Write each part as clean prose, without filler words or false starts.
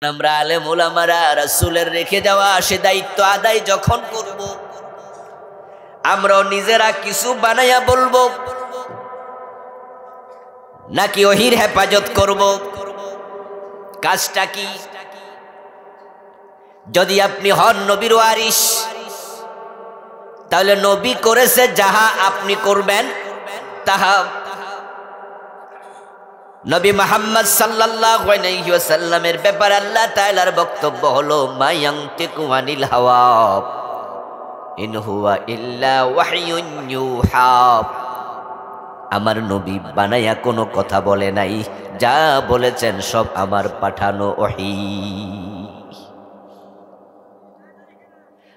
আমরা আলেম ওলামারা রাসূলের রেখে যাওয়া সে দায়িত্ব আদায় যখন করব, আমরাও নিজেরা কিছু বানাইয়া বলবো নাকি ওহির হেফাজত করব? কাজটা কি? যদি আপনি হন নবীর ওয়ারিস, তাহলে নবী করেছে যাহা আপনি করবেন তাহা। নবী মুহাম্মদ সাল্লাল্লাহু আলাইহি ওয়াসাল্লামের ব্যাপারে আল্লাহ তাআলার বক্তব্য হলো মা ইয়ানতিকু আনিল হাওয়া ইন হুয়া ইল্লা ওয়াহয়ুন ইউহা। আমার নবী বানায়া কোনো কথা বলে নাই, যা বলেছেন সব আমার পাঠানো ওহী।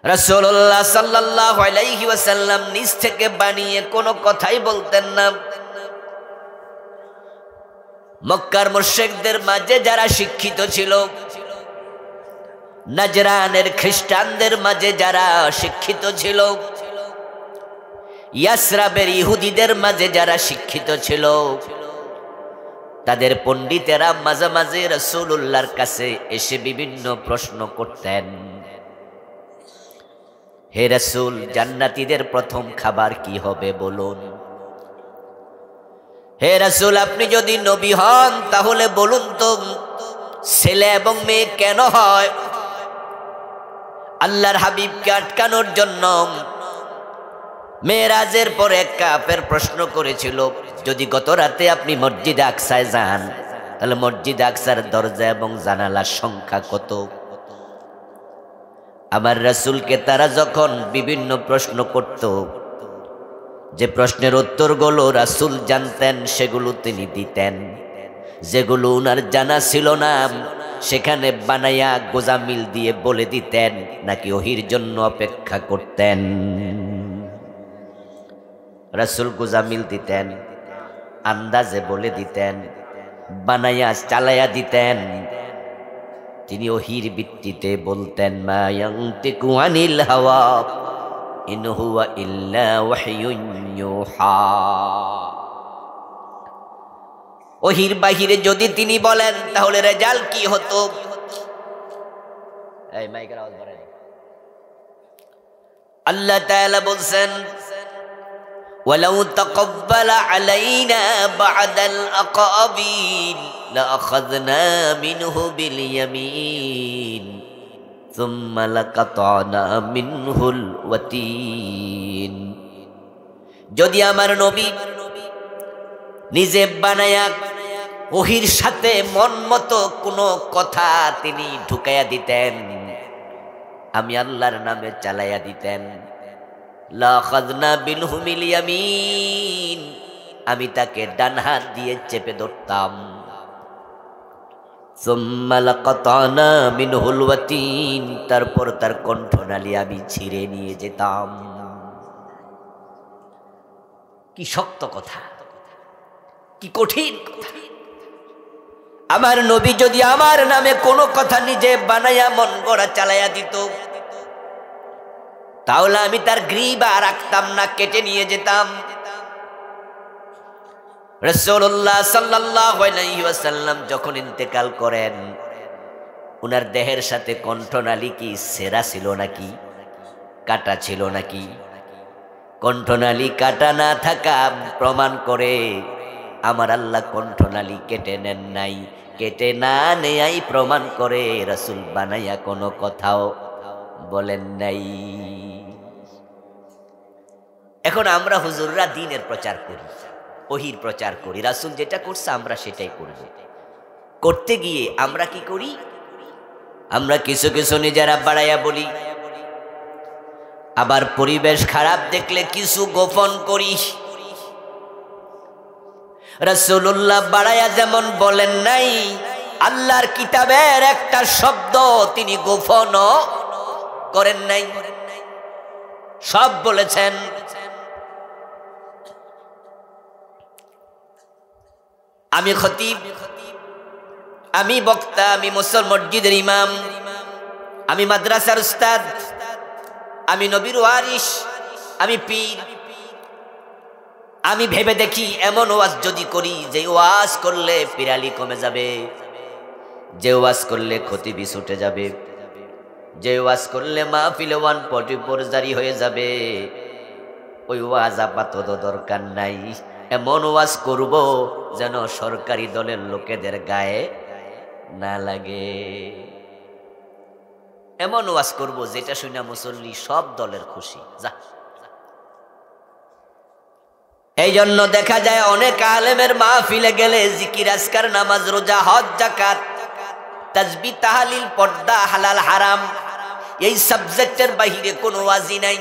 রাসূলুল্লাহ সাল্লাল্লাহু আলাইহি ওয়াসাল্লাম নিজ থেকে বানিয়ে কোনো কথাই বলতেন না। মক্কার মুশরিকদের মাঝে যারা শিক্ষিত ছিল, নাজরানের খ্রিস্টানদের মাঝে যারা শিক্ষিত ছিল, ইয়াসরাবের ইহুদিদের মাঝে যারা শিক্ষিত ছিল, তাদের পণ্ডিতেরা মাঝে মাঝে রাসূলুল্লাহর কাছে এসে বিভিন্ন প্রশ্ন করতেন। হে রাসূল, জান্নাতীদের প্রথম খাবার কি হবে বলুন? হে রাসূল, আপনি যদি নবী হন তাহলে বলুন তো ছেলে এবং মেয়ে কেন হয়? আল্লাহর হাবিবকে আটকানোর জন্য মেরাজের পরে এক কাফের প্রশ্ন করেছিল, যদি গত রাতে আপনি মসজিদে আকসায় যান তাহলে মসজিদে আকসার দরজা এবং জানালার সংখ্যা কত? আমার রাসূলকে তারা যখন বিভিন্ন প্রশ্ন করত, যে প্রশ্নের উত্তরগুলো রাসূল জানতেন সেগুলো তিনি দিতেন, যেগুলো উনার জানা ছিল না সেখানে বানায়া গোজামিল দিয়ে বলে দিতেন, নাকি ওহির জন্য অপেক্ষা করতেন? রাসূল গোজামিল দিতেন, আন্দাজে বলে দিতেন, বানায়া চালায়া দিতেন। তিনি ওহির ভিত্তিতে বলতেন মা ইয়ানতিকু আনিল হাওয়া ইন হুয়া ইল্লা ওয়াহয়ুন ইউহা। ওহির বাহিরে যদি তিনি বলেন তাহলে রেজাল্ট কি হতো? এই মাইকের আওয়াজ বাড়াই। আল্লাহ তাআলা বলছেন ওয়ালাউ তাকাব্বালা আলাইনা বা'দাল আকাবিল লাআখাযনা মিনহু বিল ইয়ামিন সুম্মা লাকাতানা মিনহুল ওয়াতিন। যদি আমার নবী নিজে বানায়া ওহির সাথে মন মতো কোনো কথা তিনি ঢুকাইয়া দিতেন, আমি আল্লাহর নামে চালাইয়া দিতেন, লাখাযনা বিনহু বিল ইয়ামিন, আমি তাকে ডান হাত দিয়ে চেপে ধরতাম, সুম্মা লাকাতানা মিনহুল ওয়াতিন, তারপর তার কণ্ঠনালী আমি ছিঁড়ে নিয়ে যেতাম। কি শক্ত কথা, কি কঠিন কথা! আমার নবী যদি আমার নামে কোনো কথা নিজে বানায়া মন গড়া চালাইয়া দিত, তাহলে আমি তার গ্রীবা রাখতাম না, কেটে নিয়ে যেতাম। রাসূলুল্লাহ সাল্লাল্লাহু আলাইহি ওয়াসাল্লাম যখন ইন্তেকাল করেন, উনার দেহের সাথে কণ্ঠনালী কি ছেঁড়া ছিল নাকি কাটা ছিল নাকি? কণ্ঠনালী কাটা না থাকা প্রমাণ করে আমার আল্লাহ কণ্ঠনালী কেটে নেন নাই। কেটে না নেয়াই প্রমাণ করে রাসূল বানাইয়া কোনো কথাও বলেন নাই। এখন আমরা হুজুররা দ্বীনের প্রচার করি, ওহির প্রচার করি, রাসূল যেটা করছে আমরা সেটাই করব। করতে গিয়ে আমরা কি করি? আমরা কিছু কিছু নিজেরা বাড়াইয়া বলি, আবার পরিবেশ খারাপ দেখলে কিছু গোপন করি। রাসূলুল্লাহ বাড়াইয়া যেমন বলেন নাই, আল্লাহর কিতাবের একটা শব্দ তিনি গোপন করেন নাই, সব বলেছেন। আমি খতিব, আমি বক্তা, আমি মসজিদের ইমাম, আমি মাদ্রাসার উস্তাদ, আমি নবীর ওয়ারিস, আমি পীর। আমি ভেবে দেখি এমন ওয়াজ যদি করি যে ওয়াজ করলে পিরালি কমে যাবে, যে ওয়াজ করলে ক্ষতিবি ছুটে যাবে, যে ওয়াজ করলে মাহফিলে 144 জারি হয়ে যাবে, ওই ওয়াজ আপাতত দরকার নাই। এমন ওয়াজ করব যেন সরকারি দলের লোকেদের গায়ে না লাগে। এমন ওয়াজ করব যেটা শুনে মুসল্লি সব দলের খুশি। যা, এই জন্য দেখা যায় অনেক আলেমের মাহফিলে গেলে জিকির আজকার, নামাজ, রোজা, হজ, যাকাত, তাসবিহ, তাহলিল, পর্দা, হালাল হারাম, এই সাবজেক্টের বাহিরে কোনো ওয়াজই নাই।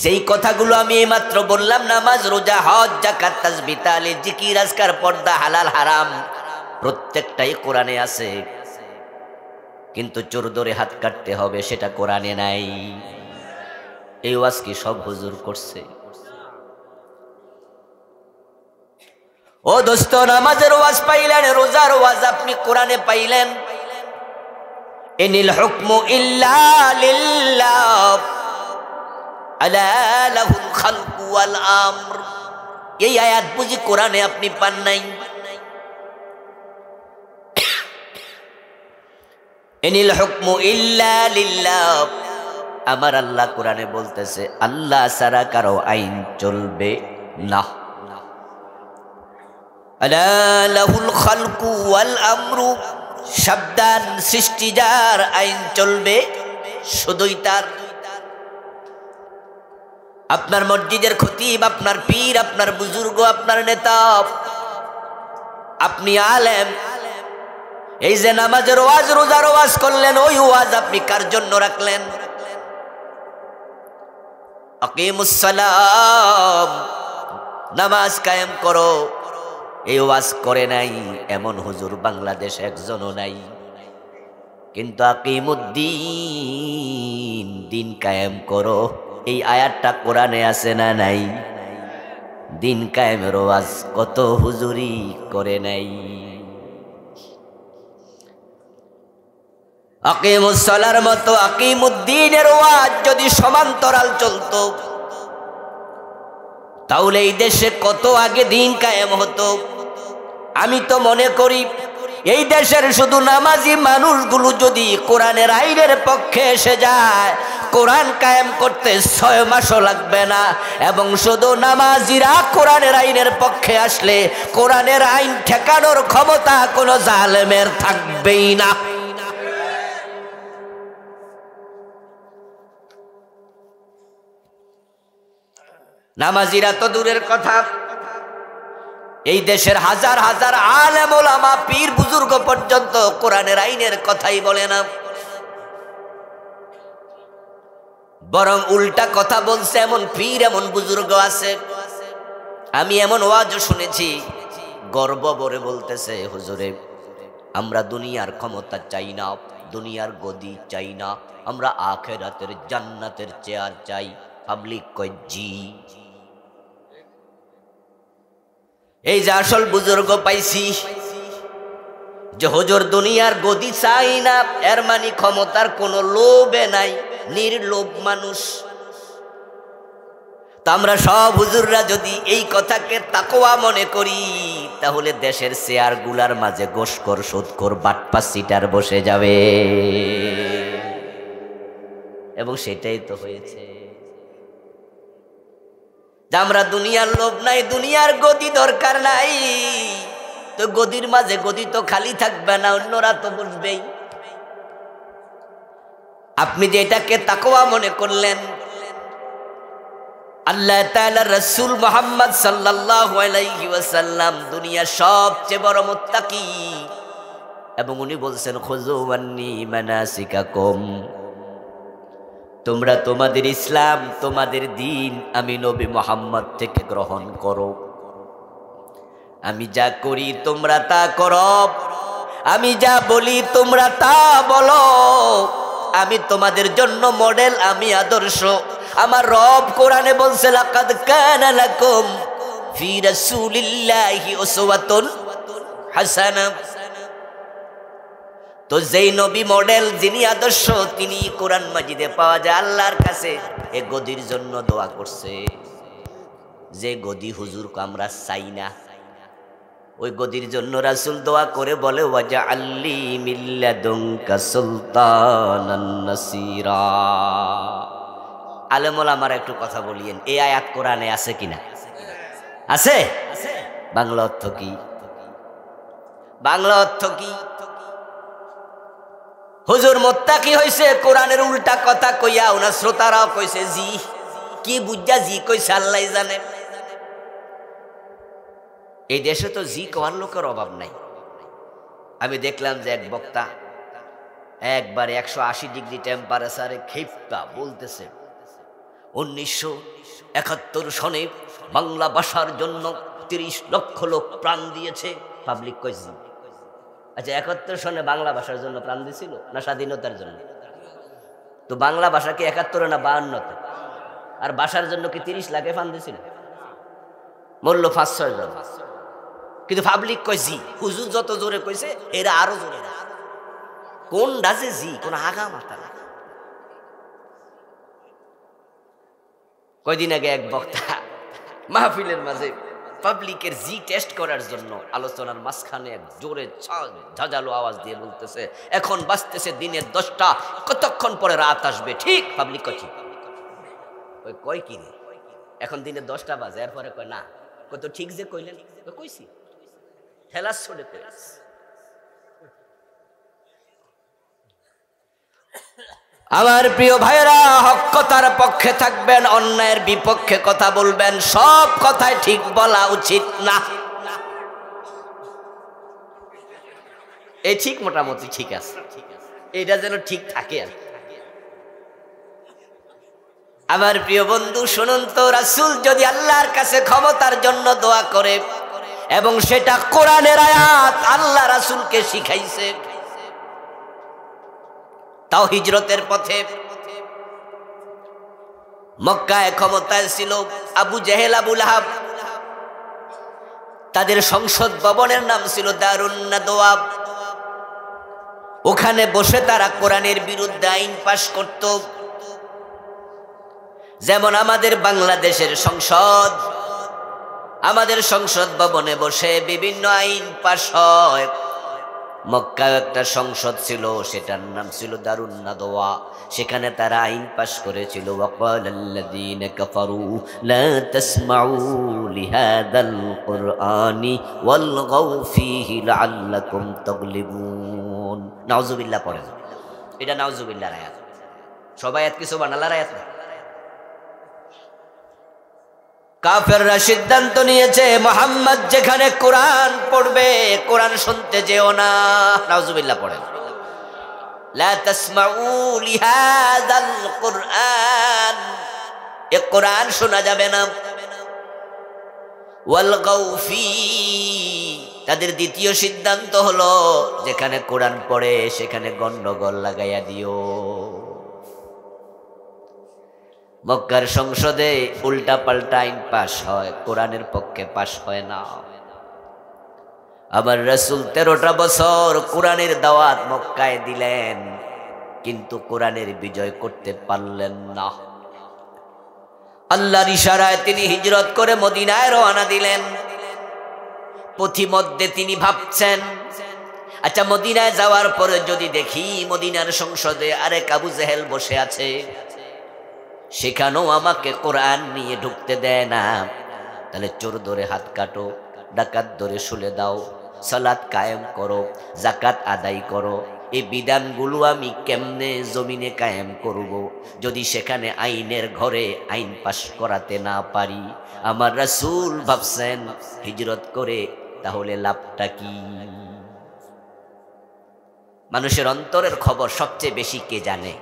সেই কথাগুলো আমি এইমাত্র বললাম, নামাজ, রোজা, হজ, যাকাত, তাসবিহ, তাহলিল, জিকির আজকার, পর্দা, হালাল হারাম, প্রত্যেকটাই কোরআনে আছে, কিন্তু চোর ধরে হাত কাটতে হবে সেটা কোরআনে নাই। এই ওয়াজ কি সব হুজুর করছে? ও দোস্ত, নামাজের ওয়াজ পাইলেন, রোজার ওয়াজ আপনি কোরআনে পাইলেন। ইনিল হুকমু ইল্লা লিল্লাহ আলা লাহুল খালকু ওয়াল আমর, এই আয়াত বুঝি কোরআনে আপনি পান নাই? ইনিল হুকমু ইল্লা লিল্লাহ, আমার আল্লাহ কোরআনে বলতেছে আল্লাহ ছাড়া কারো আইন চলবে না। আলা লাহুল খালকু ওয়াল আমরু, সাবধান, সৃষ্টি যার, আইন চলবে শুধুই তার। আপনার মসজিদের খতিব, আপনার পীর, আপনার বুজুর্গ, আপনার নেতা, আপনি আলেম, এই যে নামাজের ওয়াজ, রোজার ওয়াজ করলেন, ওই ওয়াজ আপনি কার জন্য রাখলেন? আকিমুস সালাম, নামাজ কায়েম করো, এই ওয়াজ করে নাই এমন হুজুর বাংলাদেশ একজনও নাই। কিন্তু আকিমুদ্দিন, দিন কায়েম করো, এই আয়াতটা কোরআনে আছে না নাই? দিন কায়েমের ওয়াজ কত হুজুরি করে নাই। আকিমুস সালার মতো আকিমুদ্দিনের ওয়াজ যদি সমান্তরাল চলতো, তাহলে এই দেশে কত আগে দিন কায়েম হতো। আমি তো মনে করি এই দেশের শুধু নামাজি মানুষগুলো যদি কোরআনের আইনের পক্ষে এসে যায়, কোরআন কায়েম করতে 6 মাসও লাগবে না। এবং শুধু নামাজিরা কোরআনের আইনের পক্ষে আসলে কোরআনের আইন ঠেকানোর ক্ষমতা কোনো জালেমের থাকবেই না। নামাজিরা তো দূরের কথা, এই দেশের হাজার হাজার আলেম ওলামা, পীর বুজুর্গ পর্যন্ত কোরআনের আইনের কথাই বলে না, বরং উল্টা কথা বলছে এমন পীর, এমন বুজুর্গ আছে। আমি এমন ওয়াজও শুনেছি, গর্ব ভরে বলতেছে, হুজুরে আমরা দুনিয়ার ক্ষমতা চাই না, দুনিয়ার গদি চাই না, আমরা আখিরাতের জান্নাতের চেয়ার চাই। পাবলিক কয় জি। এই যে আসল বুজুর্গ পাইছি, যে হুজুর দুনিয়ার গদি চাই না, এর মানে ক্ষমতার কোনো লোভে নাই, নির্লোভ মানুষ। তা আমরা সব হুজুররা যদি এই কথাকে তাকওয়া মনে করি, তাহলে দেশের চেয়ার গুলার মাঝে গোসখোর, সুদখোর, বাটপার সিটার বসে যাবে। এবং সেটাই তো হয়েছে। আমরা দুনিয়ার লোভ নাই, দুনিয়ার গদি দরকার নাই, তো গদির মাঝে গদি তো খালি থাকবে না, অন্যরা তো বুঝবেই। আপনি যে এটাকে তাকওয়া মনে করলেন, আল্লাহ তাআলা রাসূল মুহাম্মদ সাল্লাল্লাহু আলাইহি ওয়াসাল্লাম দুনিয়ার সবচেয়ে বড় মুত্তাকি, এবং উনি বলছেন খুযু আন্নী মানাসিকাকুম, তোমরা তোমাদের ইসলাম, তোমাদের দিন আমি নবী মুহাম্মদ থেকে গ্রহণ করো। আমি যা করি তোমরা তা করো, আমি যা বলি তোমরা তা বলো। আমি তোমাদের জন্য মডেল, আমি আদর্শ। আমার রব কোরআনে বলছে লাকাদ কানা লাকুম ফি রাসূলিল্লাহি উসওয়াতুন হাসানা। তো যেই নবী মডেল, যিনি আদর্শ, তিনি কোরআন মাজিদে পাওয়া যায়। আল্লাহর কাছে এ গদির জন্য দোয়া করছে, যে গদি হুজুর আমরা চাই না, ওই গদির জন্য রাসূল দোয়া করে বলে ওয়াজআল্লি মিন লাদুনকা সুলতানান নাসীরা। আলেম ওলামারা একটু কথা বলিয়েন, এই আয়াত কোরআনে আছে কিনা? আছে? বাংলা অর্থ কি? বাংলা অর্থ কি? হুজুর মুত্তাকি হইছে কোরআনের উল্টা কথা কইয়া, ওনার শ্রোতারাও কইছে জি। কি বুঝা জি কইছে আল্লাহ জানে। এই দেশে তো জি কোয়ার লোকের অভাব নাই। আমি দেখলাম যে এক বক্তা একবারে 180 ডিগ্রি টেম্পারেচারে খেপা বলতেছে 1971 সনে বাংলা ভাষার জন্য 30 লক্ষ লোক প্রাণ দিয়েছে। পাবলিক কইছে আচ্ছা 71 সনে বাংলা ভাষার জন্য প্রাণ দিছিল না স্বাধীনতার জন্য? তো বাংলা ভাষা কি 71 না 52তে? আর ভাষার জন্য কি 30 লাখে প্রাণ দিছিল? মূল্য 5-6 জন। কিন্তু পাবলিক কয় জি। হুজুর যত জোরে কইছে এরা আরো জোরে। কোন ডাজে জি? কোন আগা মাথা না। কয়দিন আগে এক বক্তা মাহফিলের মাঝে পাবলিকের জি টেস্ট করার জন্য আলোচনার মাঝখানে এক জোরে ঝাঁঝালো আওয়াজ দিয়ে বলতেছে এখন বাজতেছে দিনের 10টা, কতক্ষণ পরে রাত আসবে। ঠিক? পাবলিক কয় ঠিক। ওই কয় কি রে এখন দিনের 10টা বাজে, এরপরে কয় না কত ঠিক যে কইলেন। কইছি ঠেলাস ছড়ে পেলাস। আমার প্রিয় ভাইরা, হক কথার পক্ষে থাকবেন, অন্যায়ের বিপক্ষে কথা বলবেন। সব কথাই ঠিক বলা উচিত না। এই ঠিক মোটামুটি ঠিক আছে, এটা যেন ঠিক থাকে। আর আমার প্রিয় বন্ধু শুনুন তো, রাসূল যদি আল্লাহর কাছে ক্ষমতার জন্য দোয়া করে এবং সেটা কোরআনের আয়াত আল্লাহ রাসূলকে শিখাইছে, তাও হিজরতের পথে মক্কায় ক্ষমতায় ছিল আবু জেহেল, আবু লাহাব। তাদের সংসদ ভবনের নাম ছিল দারুন নাদওয়া। ওখানে বসে তারা কোরআনের বিরুদ্ধে আইন পাশ করত। যেমন আমাদের বাংলাদেশের সংসদ, আমাদের সংসদ ভবনে বসে বিভিন্ন আইন পাশ হয়। মক্কায় একটা সংসদ ছিল, সেটার নাম ছিল দারুন নাদওয়া। সেখানে তারা আইন পাশ করেছিল ওয়াকালাল্লাযীনা কাফারু লা তাসমাউ লিহাদাল কুরআনি ওয়ালগাউ ফীহি লাআল্লাকুম তাগলিবুন। নাউযুবিল্লাহ পড়েন, এটা নাউযুবিল্লাহর আয়াত। সবাই আয়াত কি সুবহানাল্লাহর আয়াত? কাফেররা সিদ্ধান্ত নিয়েছে মুহাম্মদ যেখানে কোরআন পড়বে কোরআন শুনতে যেও না। নাউযুবিল্লাহ পড়েন, লা তাসমাউ লিহাযাল কুরআন, এ কোরআন শোনা যাবে না। ওয়ালগাউ ফী, তাদের দ্বিতীয় সিদ্ধান্ত হলো যেখানে কোরআন পড়ে সেখানে গন্ডগোল লাগাইয়া দিও। মক্কার সংসদে উল্টা পাল্টা আইন পাশ হয়, কোরআনের পক্ষে পাশ হয় না। আমার রাসূল 13টা বছর কোরআনের দাওয়াত মক্কায় দিলেন, কিন্তু কোরআনের বিজয় করতে পারলেন না। আল্লাহর ইশারায় তিনি হিজরত করে মদিনায় রওনা দিলেন। পথিমধ্যে তিনি ভাবছেন, আচ্ছা মদিনায় যাওয়ার পরে যদি দেখি মদিনার সংসদে আরেক আবু জেহেল বসে আছে, সেখানেও আমাকে কোরআন নিয়ে ঢুকতে দেয় না, তাহলে চোর ধরে হাত কাটো, ডাকাত ধরে শুলে দাও, সালাত কায়েম করো, যাকাত আদায় করো। এই বিধানগুলো আমি কেমনে জমিনে কায়েম করব যদি সেখানে আইনের ঘরে আইন পাশ করাতে না পারি? আমার রাসূল ভাবছেন হিজরত করে তাহলে লাভটা কি? মানুষের অন্তরের খবর সবচেয়ে বেশি কে জানে?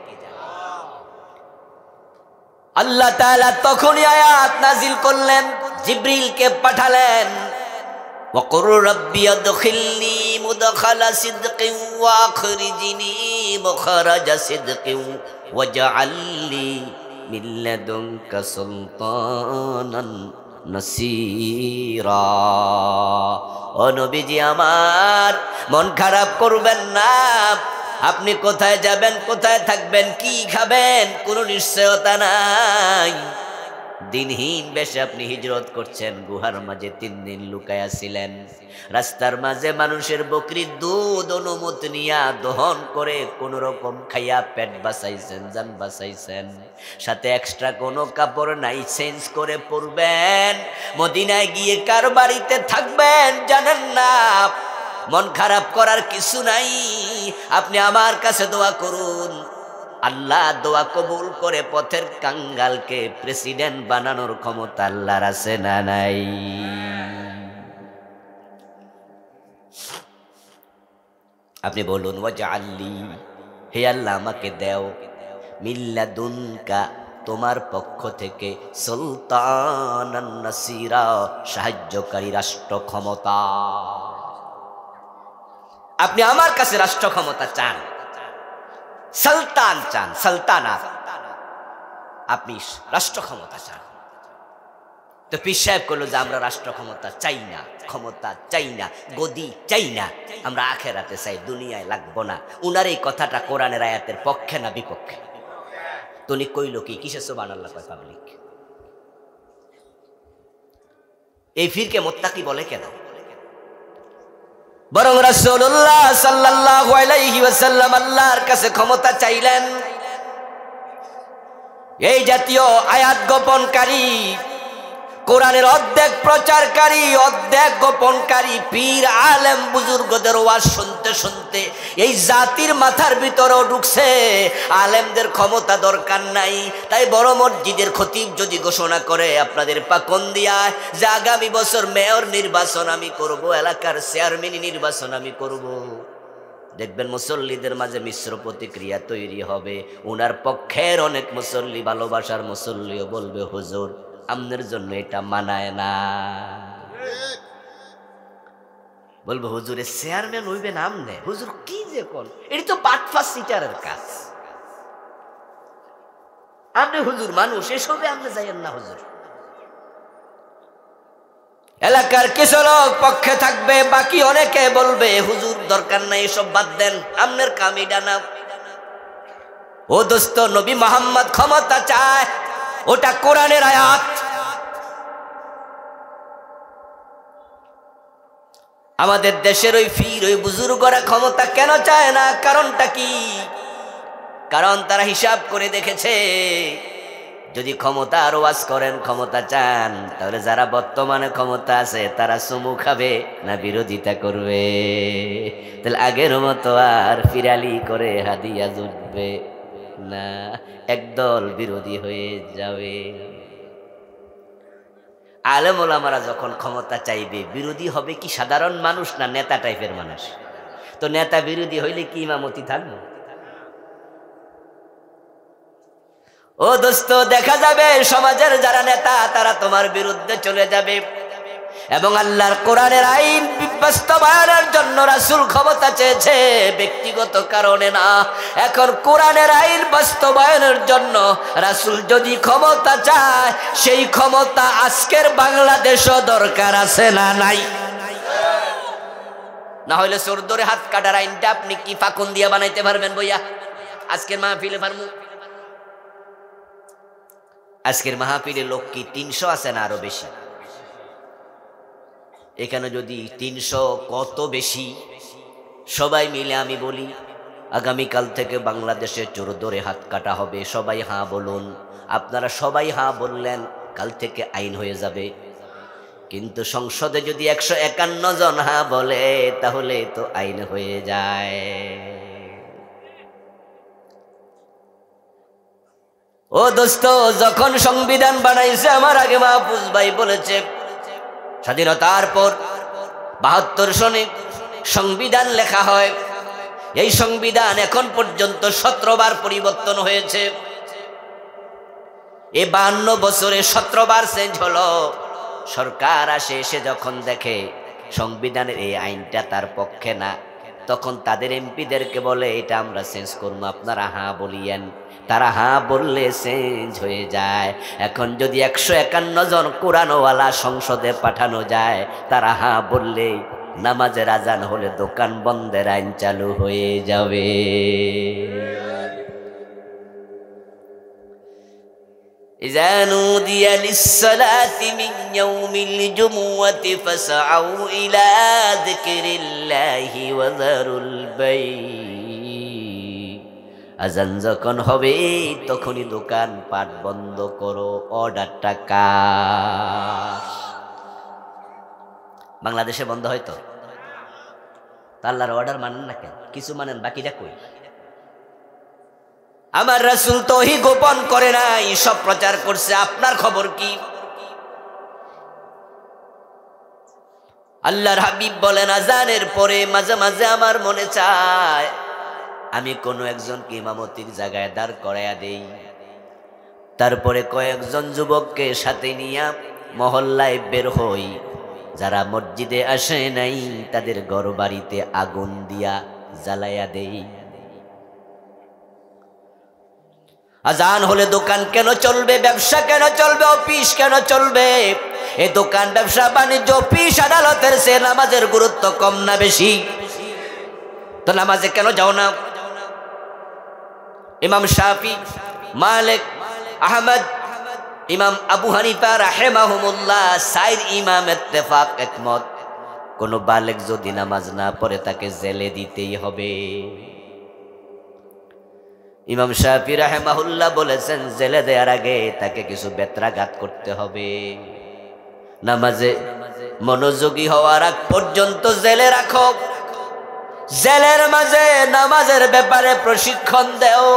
আল্লাহ তাআলা তখনই আয়াত নাজিল করলেন, জিবরিলকে পাঠালেন, ওয়াকুর রাব্বি আদখিলনি মুদখালা সিদকিন ওয়া আখরিজনি মুখরাজা সিদকিন ওয়াজআলনি মিন লাদুনকা সুলতানান নাসীরা। ও নবীজি আমার, মন খারাপ করবেন না। আপনি কোথায় যাবেন, কোথায় থাকবেন, কি খাবেন, কোনো নিশ্চয়তা নাই। দিনহীন বেশে আপনি হিজরত করছেন, গুহার মাঝে 3 দিন লুকায়া ছিলেন, রাস্তার মাঝে মানুষের বকরির দুধ অনুমত নিয়া দহন করে কোন রকম খাইয়া পেট বাঁচাইছেন, জান বাঁচাইছেন, সাথে এক্সট্রা কোনো কাপড় নাই, চেঞ্জ করে পরবেন, মদিনায় গিয়ে কার বাড়িতে থাকবেন জানেন না। মন খারাপ করার কিছু নাই, আপনি আমার কাছে দোয়া করুন, আল্লাহ দোয়া কবুল করে পথের কাঙ্গালকে প্রেসিডেন্ট বানানোর ক্ষমতা আল্লাহর আছে না নাই? আপনি বলুন, ওয়াজআল্লি, হে আল্লাহ আমাকে দাও, মিল্লাদুনকা, তোমার পক্ষ থেকে, সুলতানান নাসিরা, সাহায্যকারী রাষ্ট্র ক্ষমতা। আপনি আমার কাছে রাষ্ট্র ক্ষমতা চান, সুলতান চান, সালতানাত, আপনি রাষ্ট্র ক্ষমতা চান। তো পীর সাহেব করলো যে আমরা রাষ্ট্র ক্ষমতা চাই না, ক্ষমতা চাই না, গদি চাই না, আমরা আখেরাতে চাই, দুনিয়ায় লাগবো না। উনার এই কথাটা কোরআনের আয়াতের পক্ষে না বিপক্ষে? তো উনি কইল কি, কিসে সুবহানাল্লাহ কয় পাবলিক? এই ফিরকে মুত্তাকি বলে কেন? বরং রাসূলুল্লাহ সাল্লাল্লাহু আলাইহি ওয়াসাল্লাম আল্লাহর কাছে ক্ষমতা চাইলেন। এই জাতীয় আয়াত গোপনকারী, কোরআনের অর্ধেক প্রচারকারী, অর্ধেক গোপনকারী পীর আলেম বুজুর্গদের ওয়াজ শুনতে শুনতে এই জাতির মাথার ভিতরেও ঢুকছে আলেমদের ক্ষমতা দরকার নাই। তাই বড় মসজিদের খতিব যদি ঘোষণা করে আপনাদের পাকন্দিয়ায় যে আগামী বছর মেয়র নির্বাচন আমি করব, এলাকার চেয়ারম্যান নির্বাচন আমি করব, দেখবেন মুসল্লিদের মাঝে মিশ্র প্রতিক্রিয়া তৈরি হবে। উনার পক্ষের অনেক মুসল্লি, ভালোবাসার মুসল্লিও বলবে, হুজুর আমনের জন্য এটা মানায় না। বলবো, হুজুরের চেয়ারম্যান হইবেন আমনে? হুজুর কি যে কোন, এটি তো পাটফা সিটারের কাজ। আপনি হুজুর মানুষ, এসবে আপনি যাইয়েন না হুজুর। এলাকার কিছু লোক পক্ষে থাকবে, বাকি অনেকে বলবে হুজুর দরকার নাই, এসব বাদ দেন, আমনের কামিডা না। ও দোস্ত, নবী মুহাম্মদ ক্ষমতা চায়, ওটা কোরআনের আয়াত। আমাদের দেশের ওই ফির, ওই বুজুর্গরা ক্ষমতা কেন চায় না? কারণটা কি? কারণ তারা হিসাব করে দেখেছে, যদি ক্ষমতা আরো ওয়াজ করেন, ক্ষমতা চান, তাহলে যারা বর্তমানে ক্ষমতা আছে তারা চুমু খাবে না বিরোধিতা করবে? তাহলে আগের মতো আর ফিরালি করে হাদিয়া জুটবে না, একদল বিরোধী হয়ে যাবে। আলেম ওলামারা যখন ক্ষমতা চাইবে, বিরোধী হবে কি সাধারণ মানুষ না নেতা টাইপের মানুষ? তো নেতা বিরোধী হইলে কি ইমামতি থাকবে? ও দোস্ত, দেখা যাবে সমাজের যারা নেতা তারা তোমার বিরুদ্ধে চলে যাবে, এবং আল্লাহর কোরআনের আইন বাস্তবায়নের জন্য রাসূল ক্ষমতা চেয়েছে, ব্যক্তিগত কারণে না। এখন কোরআনের আইন বাস্তবায়নের জন্য রাসূল যদি ক্ষমতা চায়, সেই ক্ষমতা আজকের বাংলাদেশও দরকার আছে না নাই? না হলে চোর ধরে হাত কাটার আইনটা আপনি কি ফাকুন দিয়া বানাইতে পারবেন বইয়া? আজকের মাহফিলে পারমু? আজকের মাহফিলে লোক কি 300 আছে না আরো বেশি? এখানে যদি 300 কত বেশি সবাই মিলে আমি বলি আগামীকাল থেকে বাংলাদেশে চোর ধরে হাত কাটা হবে, সবাই হাঁ বলুন। আপনারা সবাই হাঁ বললেন, কাল থেকে আইন হয়ে যাবে। কিন্তু সংসদে যদি 151 জন হাঁ বলে, তাহলে তো আইন হয়ে যায়। ও দোস্ত, যখন সংবিধান বানাইছে, আমার আগে মাহফুজ ভাই বলেছে, স্বাধীনতার পর 72 সনে সংবিধান লেখা হয়। এই সংবিধান এখন পর্যন্ত 17 বার পরিবর্তন হয়েছে। এই 52 বছরে 17 বার চেঞ্জ হলো। সরকার আসে, এসে যখন দেখে সংবিধানের এই আইনটা তার পক্ষে না, তখন তাদের এমপিদেরকে বলে এটা আমরা চেঞ্জ করবো, আপনারা হাঁ বলিয়েন। তারা হাঁ বললে চেঞ্জ হয়ে যায়। এখন যদি 151 জন কোরআনওয়ালা সংসদে পাঠানো যায়, তারা হাঁ বললে নামাজের আজান হলে দোকান বন্ধের আইন চালু হয়ে যাবে। ইযা নুদিয়া লিস-সালাতি মিন ইয়াউমিল জুমুআতি ফাসআউ ইলা যিকরিল্লাহি ওয়া যারুল বাই। আজান যখন হবে তখনই দোকান পাট বন্ধ করো। অর্ডারটা কার? বাংলাদেশে বন্ধ হয়তো, আল্লাহর অর্ডার মানেন না কেন? কিছু মানেন, বাকিটা কই? আমার রাসূল তো ওহী গোপন করে নাই, সব প্রচার করছে। আপনার খবর কি? আল্লাহর হাবিব বলেন, আজানের পরে মাঝে মাঝে আমার মনে চায় আমি কোনো একজনকে ইমামতির জায়গায় দাঁড় করাইয়া দেই, তারপরে কয়েকজন যুবককে সাথে নিয়া মহল্লায় বের হই, যারা মসজিদে আসে নাই তাদের ঘর বাড়িতে আগুন দিয়া জ্বালাইয়া দেই। আজান হলে দোকান কেন চলবে, ব্যবসা কেন চলবে, অফিস কেন চলবে? এই দোকান, ব্যবসা, বাণিজ্য, অফিস, আদালতের চেয়ে নামাজের গুরুত্ব কম না বেশি? তো নামাজে কেন যাও না? ইমাম শাফি, মালিক, আহমদ, ইমাম আবু হানিফা রাহিমাহুমুল্লাহ, সাইর ইমাম ইত্তেফাক, একমত, কোন বালেক যদি নামাজ না পড়ে তাকে জেলে দিতেই হবে। ইমাম শাফি রাহিমাহুল্লাহ বলেছেন, জেলে দেওয়ার আগে তাকে কিছু বেত্রাঘাত করতে হবে। নামাজে মনোযোগী হওয়ার আগ পর্যন্ত জেলে রাখো। জেলের মাঝে নামাজের ব্যাপারে প্রশিক্ষণ দেও,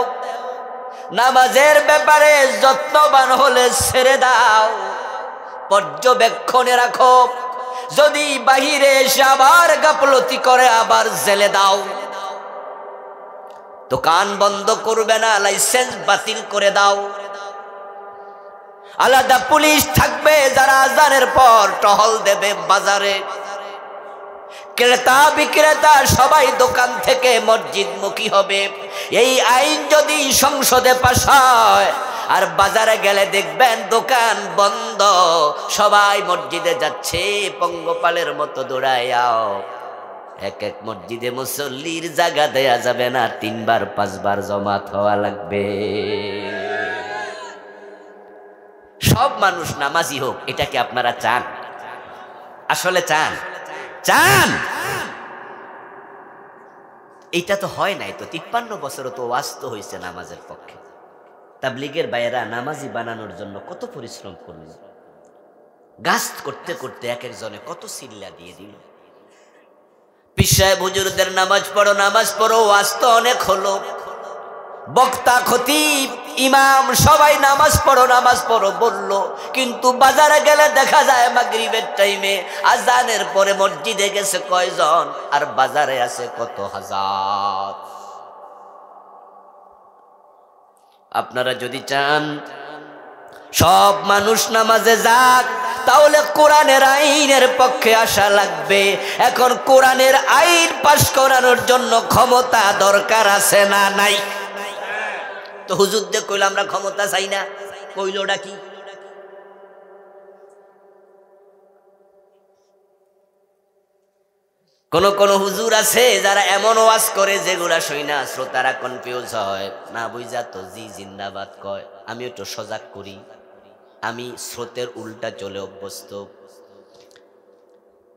নামাজের ব্যাপারে যত্নবান হলে ছেড়ে দাও, পর্যবেক্ষণে রাখো। যদি বাহিরে এসে আবার গাফলতি করে আবার জেলে দাও। দোকান বন্ধ করবে না, লাইসেন্স বাতিল করে দাও। আলাদা পুলিশ থাকবে যারা আজানের পর টহল দেবে বাজারে। ক্রেতা বিক্রেতা সবাই দোকান থেকে মসজিদমুখী হবে। এই আইন যদি সংসদে পাস হয় আর বাজারে গেলে দেখবেন দোকান বন্ধ, সবাই মসজিদে যাচ্ছে পঙ্গপালের মতো দৌড়াইয়াও। এক এক মসজিদে মুসল্লির জায়গা দেয়া যাবে না, 3 বার 5 বার জমাত হওয়া লাগবে। সব মানুষ নামাজি হোক, এটা কি আপনারা চান? আসলে চান? চান? এইটা তো হয় নাই তো। 53 বছরও তো ওয়াজ তো হয়েছে নামাজের পক্ষে। তাবলীগের ভাইয়েরা নামাজি বানানোর জন্য কত পরিশ্রম করলো, গাছ করতে করতে এক একজনে কত সিল্লা দিয়ে দিল। পীর সাহেব হুজুরদের নামাজ পড়ো, নামাজ পড়ো, ওয়াজ তো অনেক হলো। বক্তা, খতিব, ইমাম সবাই নামাজ পড়ো বলল, কিন্তু বাজারে গেলে দেখা যায় মাগরিবের টাইমে আজানের পরে মসজিদে গেছে কয়জন আর বাজারে আছে কত হাজার। আপনারা যদি চান সব মানুষ নামাজে যাক, তাহলে কোরআনের আইনের পক্ষে আসা লাগবে। এখন কোরআনের আইন পাশ করানোর জন্য ক্ষমতা দরকার আছে না নাই? তো হুজুরদের কইল আমরা ক্ষমতা চাই না, কইলটা কি? কোন কোন হুজুর আছে যারা এমন ওয়াজ করে যেগুলা শুনা শ্রোতারা কনফিউজ হয়, না বুঝা তো জি জিন্দাবাদ কয়। আমি একটু সজাগ করি, আমি স্রোতের উল্টা চলে অভ্যস্ত।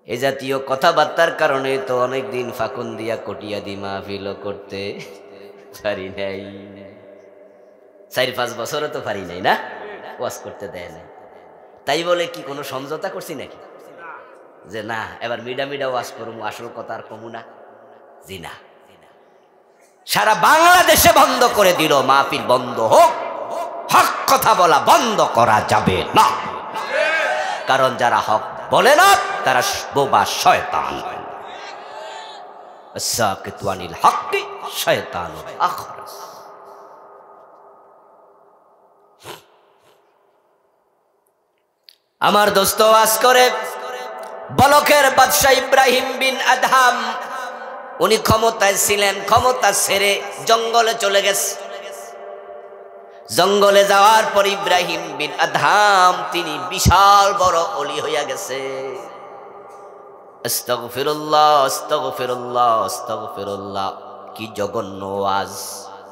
এ জাতীয় কথাবার্তার কারণে তো অনেকদিন ফাকুন দিয়া কটিয়া দি মাহফিল করতে পারি নাই। 4-5 বছরও তো পারি নাই, না ওয়াজ করতে দেয় নাই। তাই বলে কি কোনো সমঝোতা করছি নাকি যে না এবার মিডা মিডা ওয়াজ করবো, আসল কথা আর কমু না? জি না। সারা বাংলাদেশে বন্ধ করে দিল, মাহফিল বন্ধ হোক, হক কথা বলা বন্ধ করা যাবে না। কারণ যারা হক বলে না তারা বোবা শয়তান। আস-সাকিতু আনিল হক্কি শয়তানুল আখরাস। আমার দোস্ত ওয়াজ করে বলকের বাদশাহ ইব্রাহিম বিন আদহাম, উনি ক্ষমতায় ছিলেন, ক্ষমতা ছেড়ে জঙ্গলে চলে গেছে। জঙ্গলে যাওয়ার পর ইব্রাহিম বিন আদহাম তিনি বিশাল বড় ওলি হইয়া গেছে। আস্তাগফিরুল্লাহ আস্তাগফিরুল্লাহ আস্তাগফিরুল্লাহ। কি জঘন্য ওয়াজ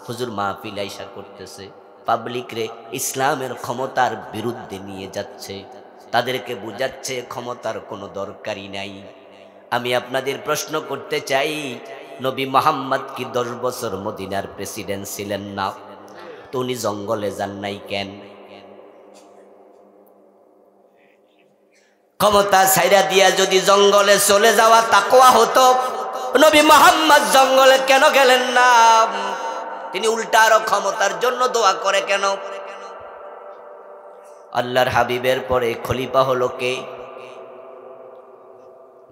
হুজুর মাহফিল আইসা করতেছে। পাবলিকরে ইসলামের ক্ষমতার বিরুদ্ধে নিয়ে যাচ্ছে, তাদেরকে বুঝাচ্ছে ক্ষমতার কোনো দরকারই নাই। আমি আপনাদের প্রশ্ন করতে চাই, নবী মুহাম্মদ কি 10 বছর মদিনার প্রেসিডেন্ট ছিলেন না? তো উনি জঙ্গলে যান নাই কেন? ক্ষমতা ছাইরা দিয়া যদি জঙ্গলে চলে যাওয়া তাকওয়া হতো, নবী মুহাম্মদ জঙ্গলে কেন গেলেন না? তিনি উল্টা আরো ক্ষমতার জন্য দোয়া করে কেন? আল্লাহর হাবিবের পরে খলিফা হলো কে?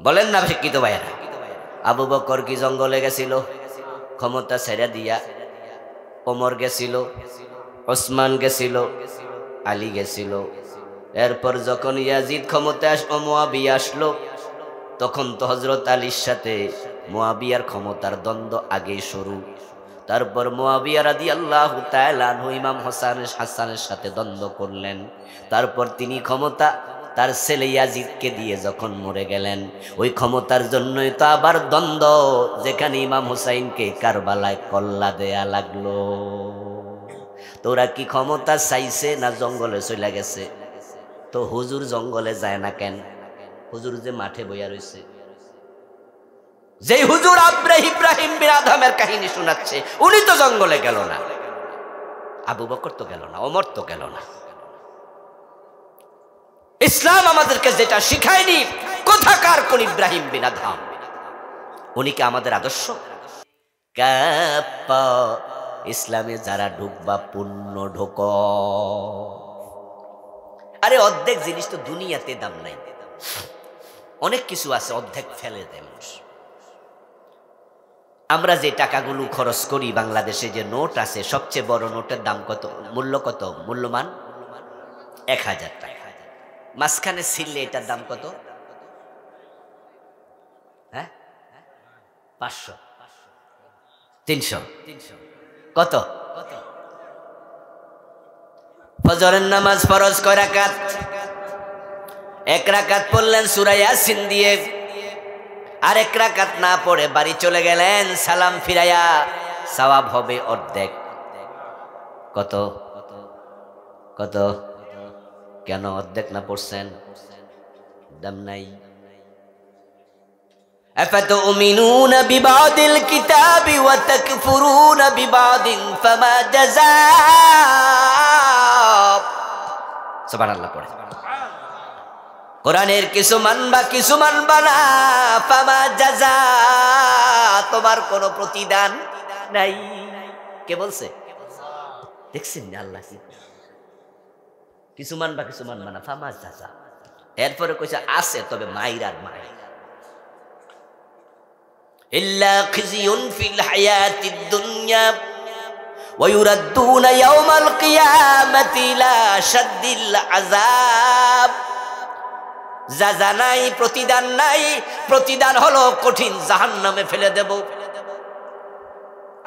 বলেন না শিক্ষিত ভাইয়েরা? আবু বকর কি জঙ্গলে গেছিল ক্ষমতা ছেড়ে দিয়া? ওমর গেছিল, ওসমান গেছিল, আলী গেছিল। এরপর যখন ইয়াজিদ ক্ষমতায় মুয়াবিয়া আসলো, তখন তো হযরত আলীর সাথে মুয়াবিয়ার ক্ষমতার দ্বন্দ্ব আগেই শুরু। তারপর মুয়াবিয়া রাদিয়াল্লাহু তাআলা আনহু ইমাম হাসানের সাথে দ্বন্দ্ব করলেন। তারপর তিনি ক্ষমতা তার ছেলে ইয়াজিদকে দিয়ে যখন মরে গেলেন, ওই ক্ষমতার জন্যই তো আবার দ্বন্দ্ব, যেখানে ইমাম হুসাইনকে কারবালায় কল্লা দেয়া লাগলো। তোরা কি ক্ষমতা চাইছে না জঙ্গলে চলে গেছে? তো হুজুর জঙ্গলে যায় না কেন? হুজুর যে মাঠে বইয়া রয়েছে, যে হুজুর ইব্রাহিম বিন আদমের কাহিনী শোনাচ্ছে, উনি তো জঙ্গলে গেল না। আবু বকর তো গেল না, ওমর তো গেল না। ইসলাম আমাদেরকে যেটা শিখায়নি, কোথাকার কোন ইব্রাহিম বিন আদম? উনি কি আমাদের আদর্শ? ইসলামে যারা ঢুকবা পূর্ণ ঢোক। আরে অর্ধেক জিনিস তো দুনিয়াতে দাম নাই, অনেক কিছু আছে অর্ধেক ফেলে দেয় মানুষ। আমরা যে টাকাগুলো খরচ করি, বাংলাদেশে যে নোট আছে, সবচেয়ে বড় নোটের দাম কত? মূল্য কত? মূল্যমান 1000 টাকা। মাঝখানে ছিললে এটার দাম কত? হ্যাঁ, 500, 300, কত? ফজরের নামাজ ফরজ কয় রাকাত? 1 রাকাত পড়লেন সূরা ইয়াসিন দিয়ে, আর 1 রাকাত না পড়ে বাড়ি চলে গেলেন সালাম ফিরাইয়া, সওয়াব হবে অর্ধেক। কত? কত? কেন অর্ধেক না পড়ছেন? দাম নাই। আফাতুমিনুনা বিবাদিল কিতাবি ওয়া তাকফুরুনা বিবাদিন ফামা জাযাআ। সুবহানাল্লাহ পড়ে। কোরআনের কিছু মানবা কিছু মানবা না, ফামা জাযা, তোমার কোনো প্রতিদান নাই। কে বলছে? দেখছেন আল্লাহ কি? কিছু মানবা কিছু মানবা না, ফামা জাযা। এরপরে কইছে আছে, তবে মাইরার মাই। ইল্লা খিজিয়ুন ফিল হায়াতিদ দুনিয়া ওয়া ইউরাদ্দুনা ইয়াওমাল কিয়ামাতি ইলা শাদ্দিল আযাব। জাযা নাই, প্রতিদান নাই, প্রতিদান হলো কঠিন জাহান্নামে ফেলে দেব।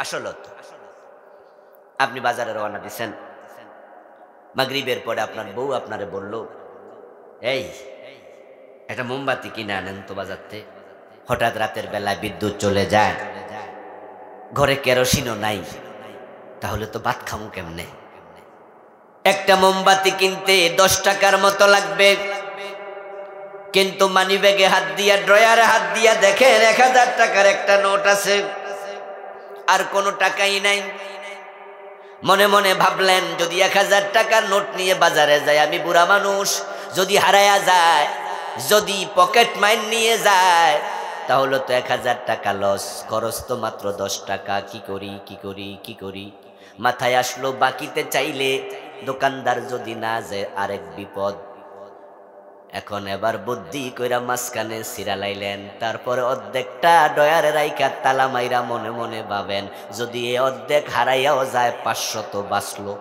আসলে আপনি বাজারে রওনা দিচ্ছেন, মাগরিবের পরে আপনার বউ আপনারে বলল, এই একটা মোমবাতি কিনে আনেন তো বাজারতে। হঠাৎ রাতের বেলায় বিদ্যুৎ চলে যায়, ঘরে কেরোসিনও নাই, তাহলে তো ভাত খামু কেমনে? একটা মোমবাতি কিনতে 10 টাকার মতো লাগবে, কিন্তু মানিব্যাগে হাত দিয়া, ড্রয়ারে হাত দিয়া দেখেন 1000 টাকার একটা নোট আছে, আর কোনো টাকাই নাই। মনে মনে ভাবলেন, যদি 1000 টাকার নোট নিয়ে বাজারে যায়, আমি বুড়া মানুষ, যদি হারায়া যায়, যদি পকেট মাইন নিয়ে যায়, তাহলে তো 1000 টাকা লস, খরচ তো মাত্র 10 টাকা। কি করি কি করি কি করি? মাথায় আসলো, বাকিতে চাইলে দোকানদার যদি না যায় আরেক বিপদ। এখন এবার বুদ্ধি কইরা মাঝখানে সিরা লাইলেন, তারপরে অর্ধেকটা ডয়ারে রাইখা তালা মাইরা মনে মনে ভাবেন, যদি এ অর্ধেক হারাইয়াও যায় 500 তো বাঁচলো।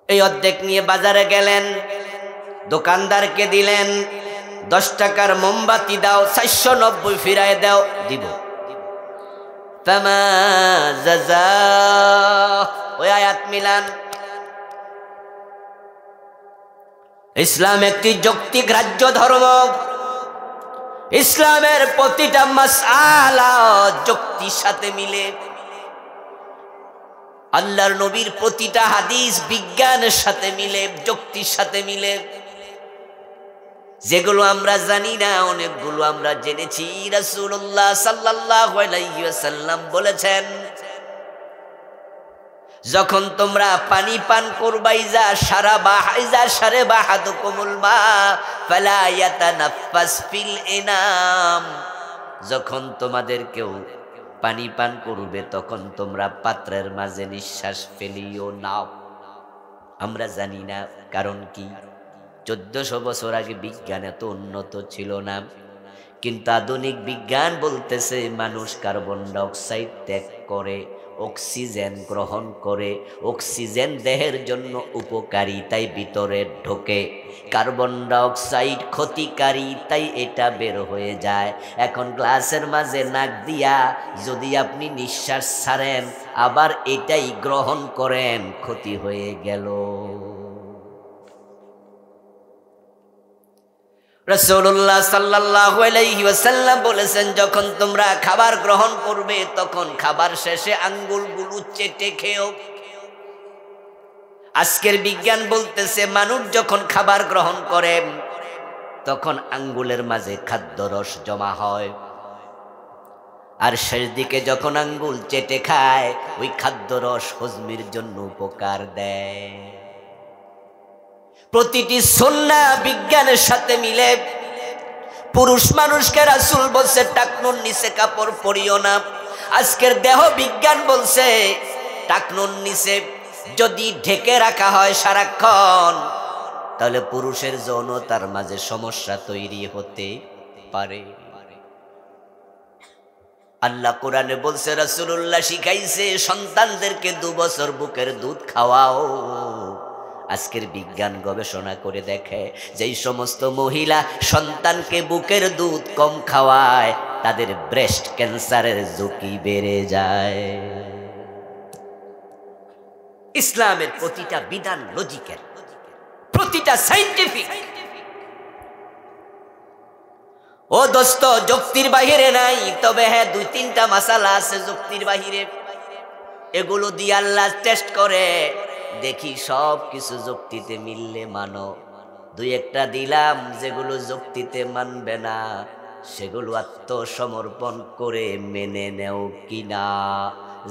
এই অর্ধেক নিয়ে বাজারে গেলেন, দোকানদারকে দিলেন, 10 টাকার মোমবাতি দাও, 490 ফিরায় দাও। দিব। ফামা জাযা, ওই আয়াত মিলান। ইসলাম একটি যৌক্তিক রাজ্য ধর্ম। ইসলামের প্রতিটা মাসআলা যুক্তির সাথে মিলে। আল্লাহর নবীর প্রতিটা হাদিস বিজ্ঞানের সাথে মিলে, যুক্তির সাথে মিলে। যেগুলো আমরা জানি না অনেকগুলো আমরা জেনেছি। রাসূলুল্লাহ সাল্লাল্লাহু আলাইহি ওয়াসাল্লাম বলেছেন, যখন তোমরা পানি পান করবা, ইজা শারাবা আহাদুকুমুল মা ফালা ইয়াতানাফাস ফিল ইনাম, যখন তোমাদের কেউ পানি পান করবে তখন তোমরা পাত্রের মাঝে নিঃশ্বাস ফেলিও না। আমরা জানি না কারণ কি। 1400 বছর আগে বিজ্ঞান এত উন্নত ছিল না, কিন্তু আধুনিক বিজ্ঞান বলতেছে মানুষ কার্বন ডাইঅক্সাইড ত্যাগ করে, অক্সিজেন গ্রহণ করে। অক্সিজেন দেহের জন্য উপকারী, তাই ভিতরে ঢোকে। কার্বন ডাইঅক্সাইড ক্ষতিকারী, তাই এটা বের হয়ে যায়। এখন গ্লাসের মাঝে নাক দিয়া যদি আপনি নিঃশ্বাস ছাড়েন, আবার এটাই গ্রহণ করেন, ক্ষতি হয়ে গেল। রাসূলুল্লাহ সাল্লাল্লাহু আলাইহি ওয়াসাল্লাম বলেছেন, যখন তোমরা খাবার গ্রহণ করবে তখন খাবার শেষে আঙ্গুলগুলো চেটে খেও। আজকের বিজ্ঞান বলতেছে মানুষ যখন খাবার গ্রহণ করে তখন আঙ্গুলের মাঝে খাদ্যরস জমা হয়, আর শেষ দিকে যখন আঙ্গুল চেটে খায় ওই খাদ্যরস হজমের জন্য উপকার দেয়। প্রতিটি সুন্নাহ বিজ্ঞানের সাথে মিলে। পুরুষ মানুষকে রাসূল বলছে টাকনুর নিচে কাপড় পরিও না। আজকের দেহ বিজ্ঞান বলছে টাকনুর নিচে যদি ঢেকে রাখা হয় সারাক্ষণ, তাহলে পুরুষের যৌনতার মাঝে সমস্যা তৈরি হতে পারে। আল্লাহ কোরআনে বলছে, রাসূলুল্লাহ শিখাইছে সন্তানদেরকে 2 বছর বুকের দুধ খাওয়াও। আজকের বিজ্ঞান গবেষণা করে দেখে যেই সমস্ত মহিলা সন্তানকে বুকের দুধ কম খাওয়ায় তাদের ব্রেস্ট ক্যান্সারের ঝুঁকি বেড়ে যায়। ইসলামের প্রতিটা বিধান লজিক্যাল, প্রতিটা সাইন্টিফিক। ও দোস্ত, যুক্তির বাহিরে নাই, তবে হ্যাঁ 2-3টা মাসালা আছে যুক্তির বাহিরে। এগুলো দিয়ে আল্লাহ টেস্ট করে, দেখি সব কিছু যুক্তিতে মিললে মানো। 2-1টা দিলাম যেগুলো যুক্তিতে মানবে না, সেগুলো আত্মসমর্পণ করে মেনে নেও কিনা।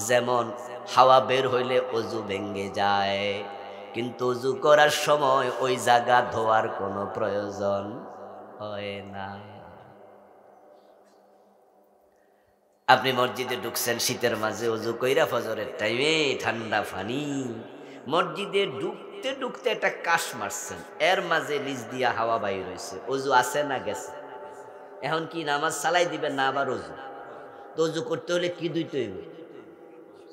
যেমন হাওয়া বের হইলে অজু ভেঙে যায়, কিন্তু অজু করার সময় ওই জায়গা ধোয়ার কোনো প্রয়োজন হয় না। আপনি মসজিদে ঢুকছেন শীতের মাঝে, অজু কইরা ফজরের টাইমে ঠান্ডা পানি, মসজিদে ঢুকতে ঢুকতে একটা কাশ মারছেন, এর মাঝে নিচ দিয়া হাওয়া বাইর হয়েছে, অজু আছে না গেছে? এখন কি নামাজ চালাই দিবেন না আবার অজু? তো অজু করতে হলে কি ধুইতে হইব?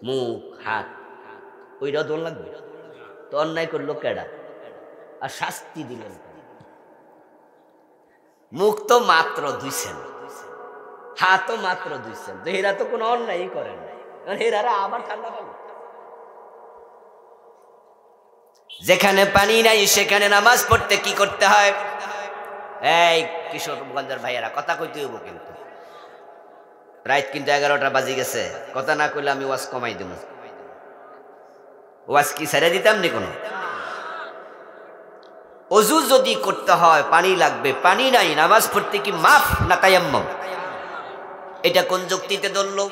মুখ হাত, ওইটা দোল লাগবে। তো অন্যায় করলো কেডা? আর শাস্তি দিলেন। মুখ তো মাত্র ধুইছেন, হাতও মাত্র ধুইছেন, তো এরা তো কোনো অন্যায়ই করেন না, এরা আবার ঠান্ডা পাবে। যেখানে পানি নাই সেখানে নামাজ পড়তে কি করতে হয়? এই কিশোরগঞ্জের ভাইয়েরা, কথা কইতে হইব কিন্তু। রাত কিন্তু 11টা বাজি গেছে, কথা না কইলে আমি ওয়াজ কমাই দেব। ওয়াজ কি ছেড়ে দিতাম নি কোনো? অজু যদি করতে হয় পানি লাগবে, পানি নাই, নামাজ পড়তে কি মাফ না তায়াম্মুম? এটা কোন যুক্তিতে ধরলো?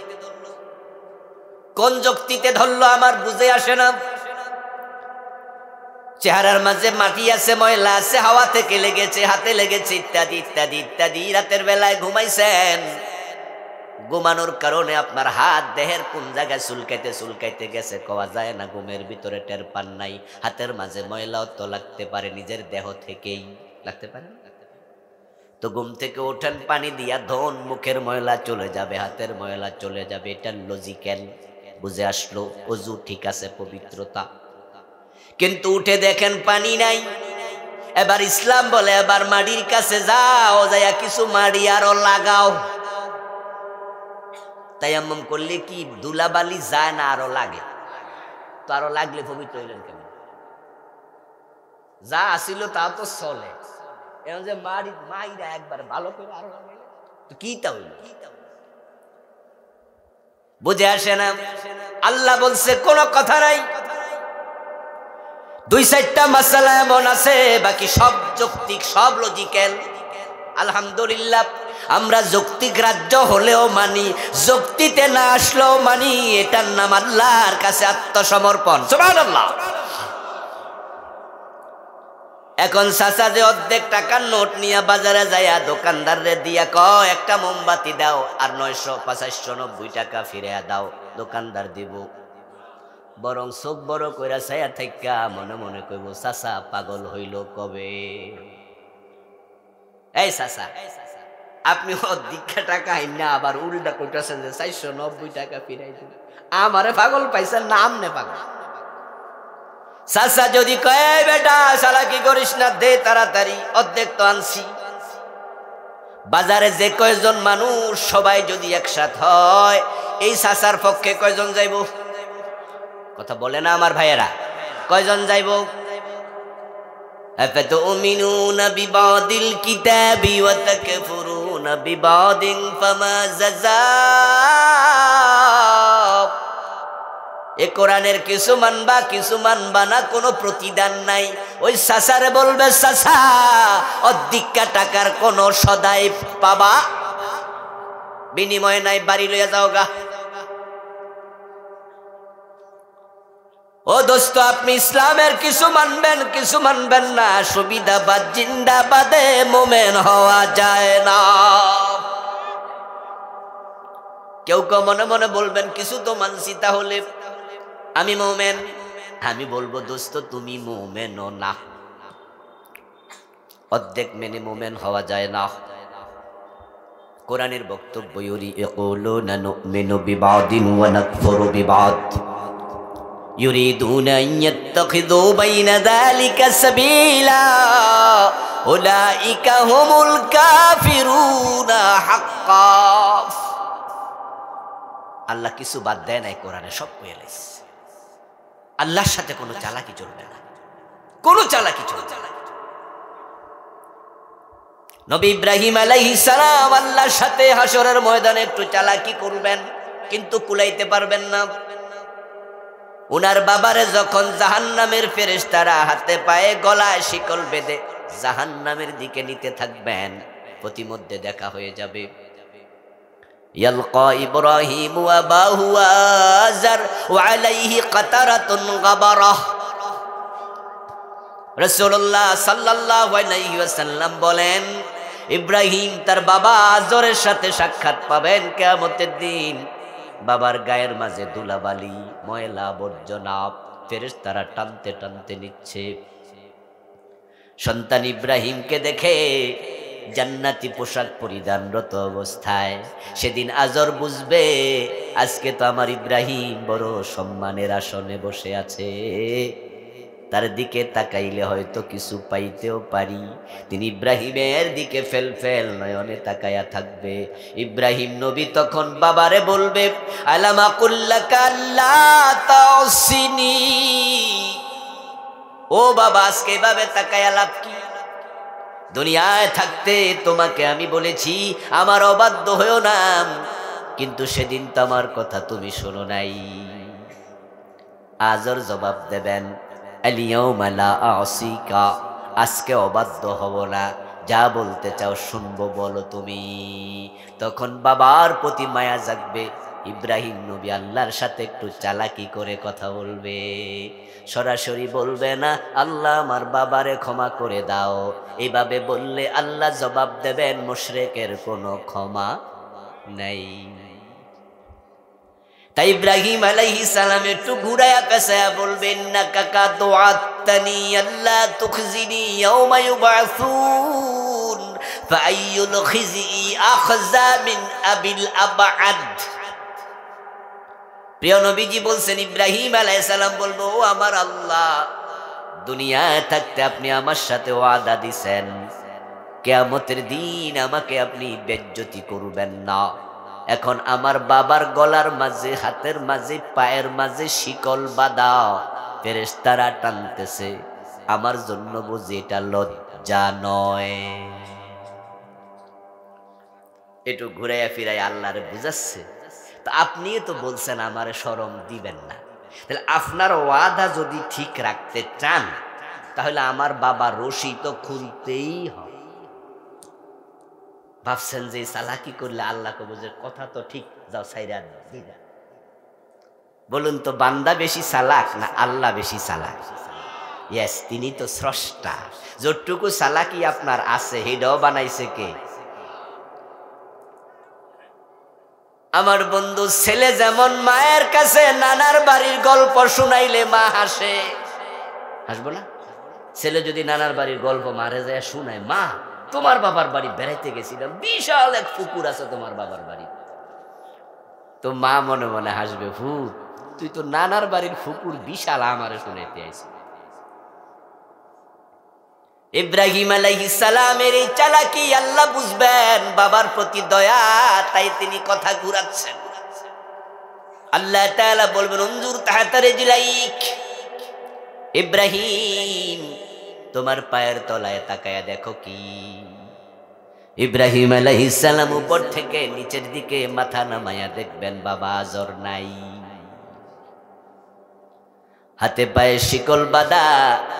কোন যুক্তিতে ধরলো আমার বুঝে আসে না। চেহারার মাঝে মাটি আছে, ময়লা আছে, হাওয়া থেকে লেগেছে, হাতে লেগেছে, ইত্যাদি ইত্যাদি ইত্যাদি। রাতের বেলায় ঘুমাইছেন, ঘুমানোর কারণে আপনার হাত দেহের কোন জায়গায় চুলকাইতে গেছে কওয়া যায় না, ঘুমের ভিতরে টের পান নাই। হাতের মাঝে ময়লাও তো লাগতে পারে, নিজের দেহ থেকেই লাগতে পারে। তো ঘুম থেকে ওঠেন, পানি দিয়া ধন, মুখের ময়লা চলে যাবে, হাতের ময়লা চলে যাবে, এটা লজিক্যাল, বুঝে আসলো। অজু ঠিক আছে, পবিত্রতা। কিন্তু উঠে দেখেন পানি নাই। এবার ইসলাম বলে এবার মাটির কাছে যাও, যাইয়া কিছু মাটি আরো লাগাও। তায়াম্মুম করলে কি ধুলাবালি যায় না আরো লাগে? তো আরো লাগলে পবিত্র হইলেন কেন? যা আসিল তা তো চলে, এখন যে মাইরা একবার ভালো করে আরো লাগাইলে তো কিটা হইল? বুঝে আসে না। আল্লাহ বলছে কোনো কথা নাই। দুই চারটা মাসালা এমন আছে, বাকি সব যৌক্তিক, সব লজিক্যাল। আলহামদুলিল্লাহ, আমরা যৌক্তিক রাজ্য হলেও মানি, যুক্তিতে না আসলেও মানি। এটার নাম আল্লাহর কাছে আত্মসমর্পণ। সুবহানাল্লাহ। এখন চাচা যে অর্ধেক টাকার নোট নিয়ে বাজারে যাইয়া দোকানদাররে দিয়া কয় একটা মোমবাতি দাও আর 950-990 টাকা ফিরিয়া দাও, দোকানদার দিব। বরং চোখ বড় কইরা ছায়া থাইকা মনে মনে কইব, চাচা পাগল হইল কবে? এই চাচা, আপনি অর্ধেক টাকা আইনা আবার উল্টা কইতাছেন যে 490 টাকা ফিরাই দিন। আমারে পাগল পাইছেন না আমনে পাগল? চাচা যদি কয় বেটা চালাকি করিস না, দে তাড়াতাড়ি, অর্ধেক তো আনছি। বাজারে যে কয়জন মানুষ সবাই যদি একসাথ হয়, এই চাচার পক্ষে কয়জন যাইব? কথা বলে না আমার ভাইয়েরা? কয়জন যাইব? আফাতুমিনুনা বিবাদিল কিতাবি ওয়া তাকফুরুনা বিবাদিন ফামা জাযাব। এ কোরআনের কিছু মানবা কিছু মানবা না, কোনো প্রতিদান নাই। ওই চাচারে বলবে, চাচা অর্ধেক টাকার কোন সদাই পাবা, বিনিময় নাই, বাড়ি লইয়া যাও গা। ও দোস্ত, আপনি ইসলামের কিছু মানবেন কিছু মানবেন না, সুবিধাবাদ জিন্দাবাদে মোমেন হওয়া যায় না। কেউ কেউ মনে মনে বলবেন কিছু তো মানছি, তাহলে আমি মোমেন। আমি বলবো দোস্ত, তুমি মোমেনও না, অর্ধেক মেনে মোমেন হওয়া যায় না। কোরআনের বক্তব্য, ইয়াকুলুনা নুমিনু বিবাদিন ওয়া নাকফুরু বিবাদ يريدون أن يتخذوا بين ذلك سبيلا أولئك هم الكافرون حقا। আল্লাহ কিছু বাদ দেয় নাই, কোরআনে সব কইয়া লাইছে। আল্লাহর সাথে কোনো চালাকি চলবে না, কোনো চালাকি চলবে না। নবী ইব্রাহিম আলাইহিস সালাম আল্লাহর সাথে হাসরের ময়দানে একটু চালাকি করবেন, কিন্তু কুলাইতে পারবেন না। উনার বাবারে যখন জাহান্নামের ফেরেশতারা হাতে পায়ে গলায় শিকল বেঁধে জাহান্নামের দিকে নিতে থাকবেন, প্রতিমধ্যে দেখা হয়ে যাবে। ইয়ালকা ইব্রাহিম ওয়া আবাহু আযার ওয়া আলাইহি কাতারাতুন গাবারাহ। রাসূলুল্লাহ সাল্লাল্লাহু আলাইহি ওয়াসাল্লাম বলেন, ইব্রাহিম তার বাবা আজরের সাথে সাক্ষাৎ পাবেন কিয়ামতের দিন। বাবার গায়ের মাঝে ধুলাবালি, ময়লা, আবর্জনা ফেরেশতারা টানতে টানতে নিচ্ছে। সন্তান ইব্রাহিমকে দেখে জান্নাতি পোশাক পরিধানরত অবস্থায় সেদিন আজর বুঝবে, আজকে তো আমার ইব্রাহিম বড় সম্মানের আসনে বসে আছে। তার দিকে তাকাইলে হয়তো কিছু পাইতেও পারি। তিনি ইব্রাহিমের দিকে ফেল ফেল নয়নে তাকায়া থাকবে। ইব্রাহিম নবী তখন বাবারে বলবে, আলামা কুল্লাকা আল্লা তাসিনি। ও বাবা, আজকে এভাবে তাকায়া লাভ কি? দুনিয়ায় থাকতে তোমাকে আমি বলেছি আমার অবাধ্য হয়েও না, কিন্তু সেদিন তো আমার কথা তুমি শোনো নাই। আজর জবাব দেবেন, আলিয়াউমা লা আসিকা, আজকে অবাধ্য হব না, যা বলতে চাও শুনবো, বলো তুমি। তখন বাবার প্রতি মায়া জাগবে। ইব্রাহিম নবী আল্লাহর সাথে একটু চালাকি করে কথা বলবে, সরাসরি বলবে না আল্লাহ আমার বাবারে ক্ষমা করে দাও। এভাবে বললে আল্লাহ জবাব দেবেন, মুশরিকের কোনো ক্ষমা নাই। তাই ইব্রাহিম আলাইহিস সালাম একটু ঘুরায়া পেছায়া বলবেন, না কাকা দুআতানি আল্লাহ তুখজিনি ইয়াউমা ইউবাসুন ফাআইয়ুল খিজি আখযা মিন আবিল আবাদ। প্রিয় নবীজি বলছেন, ইব্রাহিম আলাইহিস সালাম বলবো, ও আমার আল্লাহ, দুনিয়ায় থাকতে আপনি আমার সাথে ওয়াদা দিছেন কিয়ামতের দিন আমাকে আপনি বেজ্জতি করবেন না। এখন আমার বাবার গলার মাঝে, হাতের মাঝে, পায়ের মাঝে শিকল বাঁধা, ফেরেশতারা টানতেছে, আমার জন্য বুঝি এটা লজ্জা নয়? একটু ঘুরাইয়া ফিরাই আল্লাহরে বুঝাচ্ছে। তা আপনিই তো বলছেন আমারে শরম দিবেন না, তাহলে আপনার ওয়াদা যদি ঠিক রাখতে চান তাহলে আমার বাবা রশি তো খুলতেই হবে। ভাবছেন যে চালাকি করলে আল্লাহ কবে যে কথা তো ঠিক, যাও সাইরা দিদা। বলুন তো বান্দা বেশি চালাক না আল্লাহ বেশি চালাক? ইয়েস, তিনি তো স্রষ্টা। যতটুকু চালাকি আপনার আছে হেডাও বানাইছে কে? আমার বন্ধু, ছেলে যেমন মায়ের কাছে নানার বাড়ির গল্প শুনাইলে মা হাসে, হাসবো না? ছেলে যদি নানার বাড়ির গল্প মারে যায় শুনায়, মা তোমার বাবার বাড়ি বেড়াইতে গেছিলাম, বিশাল এক পুকুর আছে তোমার বাবার বাড়ি, তো মা মনে মনে হাসবে, ভূত তুই তো নানার বাড়ির পুকুর বিশাল আমারে শুনাইতে আইছিস। ইব্রাহিম আলাইহিস সালামের এই চালাকি আল্লাহ বুঝবেন, বাবার প্রতি দয়া, তাই তিনি কথা ঘুরাচ্ছেন। আল্লাহ তাআলা বলবেন, উনজুর তাহতা রিজলাইক, ইব্রাহিম তোমার পায়ের তলায় তাকায়া দেখো কি। ইব্রাহিম আলাইহিস সালাম উপর থেকে নিচের দিকে মাথা নামায়া দেখবেন বাবা আজর নাই, হাতে পায়ে শিকল বাঁধা।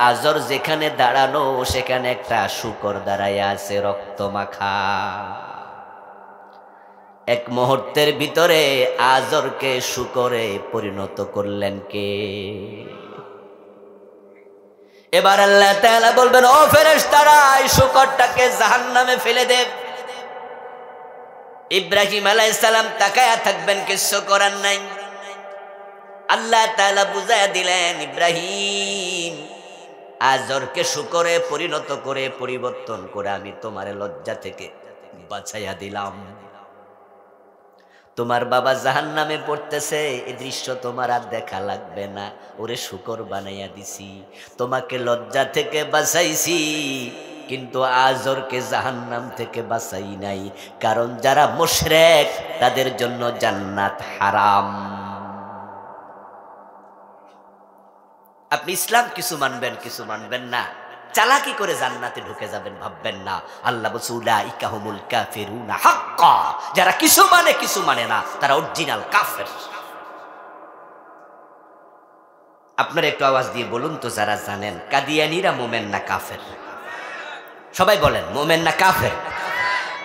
আজর যেখানে দাঁড়ানো সেখানে একটা শূকর দাঁড়াইয়া আছে রক্ত মাখা। এক মুহূর্তের ভিতরে আজরকে শূকরে পরিণত করলেন কে? এবার আল্লাহ তাআলা বলবেন, ও ফেরেশতারা এই শূকরটাকে জাহান্নামে ফেলে দে। ইব্রাহিম আলাইহিস সালাম তাকায়া থাকবেন, কিছু করার নাই। আল্লাহ তাআলা বুঝায়া দিলেন, ইব্রাহিম আজরকে শূকরে পরিণত করে পরিবর্তন করে আমি তোমার লজ্জা থেকে বাঁচাইয়া দিলাম। তোমার বাবা জাহান্নামে পড়তেছে, এই দৃশ্য তোমার আর দেখা লাগবে না, ওরে শূকর বানাইয়া দিছি, তোমাকে লজ্জা থেকে বাঁচাইছি, কিন্তু আজরকে জাহান্নাম থেকে বাঁচাই নাই, কারণ যারা মুশরিক তাদের জন্য জান্নাত হারাম। আপনি ইসলাম কিছু মানবেন কিছু মানবেন না, চালাকি করে জান্নাতে ঢুকে যাবেন ভাববেন না। আল্লাহ বলছে, উলাইকা হুমুল কাফিরুনা হাক্কা, যারা কিছু মানে কিছু মানে না তারা অরিজিনাল কাফের। আপনারা একটু আওয়াজ দিয়ে বলুন তো, যারা জানেন কাদিয়ানীরা মোমেন না কাফের? সবাই বলেন মোমেন না কাফের?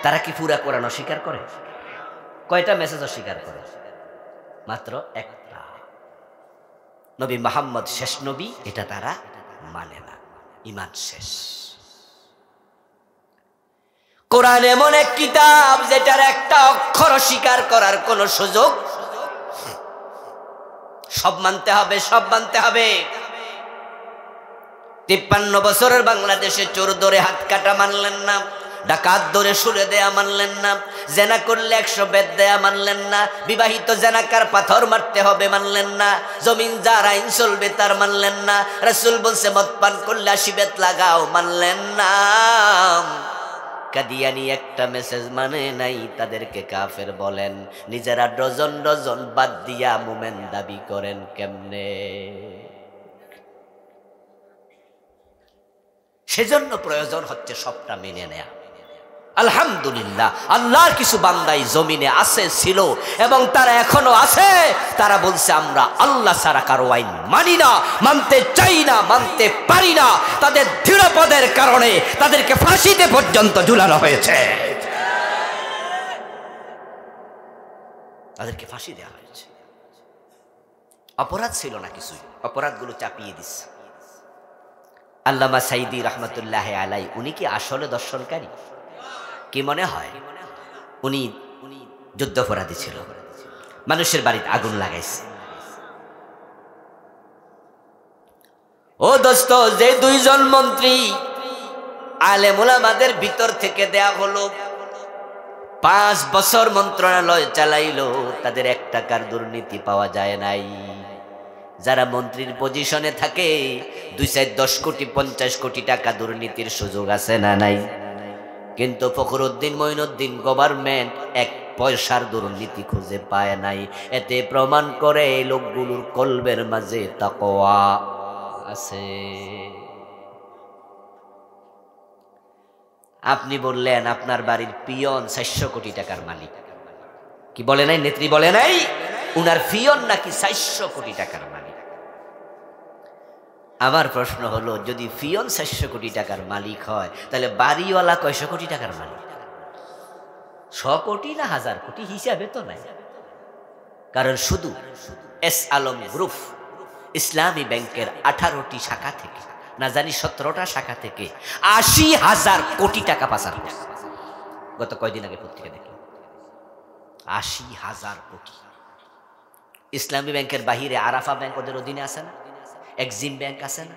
তারা কি পুরা কোরআন অস্বীকার করে? কয়টা মেসেজ অস্বীকার করে? মাত্র একটা, নবী মুহাম্মদ শেষ নবী, এটা তারা মানে না, ঈমান শেষ। কোরআন এমন এক কিতাব যেটার একটা অক্ষর অস্বীকার করার কোন সুযোগ, সব মানতে হবে, সব মানতে হবে। 53 বছরের বাংলাদেশে চোর ধরে হাত কাটা মানলেন না, ডাকাত ধরে সুরে দেয়া মানলেন না, জেনা করলে 100 বেত দেয়া মানলেন না, বিবাহিত জেনাকার পাথর মারতে হবে মানলেন না, জমিন যার আইন চলবে তার মানলেন না, রাসূল বলছে মদ পান করলে 80 বেত লাগাও মানলেন না। কাদিয়ানি একটা মেসেজ মানে নাই, তাদেরকে কাফের বলেন, নিজেরা ডজন ডজন বাদ দিয়া মুমিন দাবি করেন কেমনে? সেজন্য প্রয়োজন হচ্ছে সবটা মেনে নেয়া। আলহামদুলিল্লাহ, আল্লাহর কিছু বান্দাই জমিনে আছে, ছিল এবং তারা এখনো আছে, তারা বলছে আমরা আল্লাহ ছাড়া কারো আইন মানি না, মানতে চাই না, মানতে পারি না। তাদের দৃঢ়পদের কারণে তাদেরকে ফাঁসিতে পর্যন্ত ঝুলানো হয়েছে, তাদেরকে ফাঁসি দেওয়া হয়েছে। অপরাধ ছিল না কিছুই, অপরাধগুলো চাপিয়ে দিচ্ছে। আল্লামা সাইদি রহমতুল্লাহ আলাই, উনি কি আসলে দর্শনকারী? কি মনে হয়? উনি যুদ্ধাপরাধী ছিল, মানুষের বাড়িতে আগুন লাগাইছে। ও দোস্ত, যে 2 জন মন্ত্রী আলেম উলামাদের ভিতর থেকে দেয়া হলো, 5 বছর মন্ত্রণালয় চালাইলো, তাদের 1 টাকার দুর্নীতি পাওয়া যায় নাই। যারা মন্ত্রীর পজিশনে থাকে 2-10 কোটি 50 কোটি টাকা দুর্নীতির সুযোগ আছে না নাই? কিন্তু ফখরুদ্দিন মঈনুদ্দিন গভর্নমেন্ট 1 পয়সার দুর্নীতি খুঁজে পায় নাই। এতে প্রমাণ করে এই লোকগুলোর কলবের মাঝে তাকওয়া আছে। আপনি বললেন আপনার বাড়ির পিয়ন 400 কোটি টাকার মালিক, কি বলে নাই, নেত্রী বলে নাই উনার ফিয়ন নাকি 400 কোটি টাকার মালিক। আমার প্রশ্ন হলো, যদি ফিয়ন 400 কোটি টাকার মালিক হয়, তাহলে বাড়িওয়ালা কয়শো কোটি টাকার মালিক? 100 কোটি না 1000 কোটি হিসাবে তো নাই। কারণ শুধু এস আলম গ্রুপ ইসলামী ব্যাংকের 18টি শাখা থেকে, না জানি 17টা শাখা থেকে 80,000 কোটি টাকা পাচার করছে। গত কয়দিন আগে পত্রিকা দেখলাম 80,000 কোটি। ইসলামী ব্যাংকের বাহিরে আরাফা ব্যাংক ওদের অধীনে আছে না, এক্সিম ব্যাংক আছে না,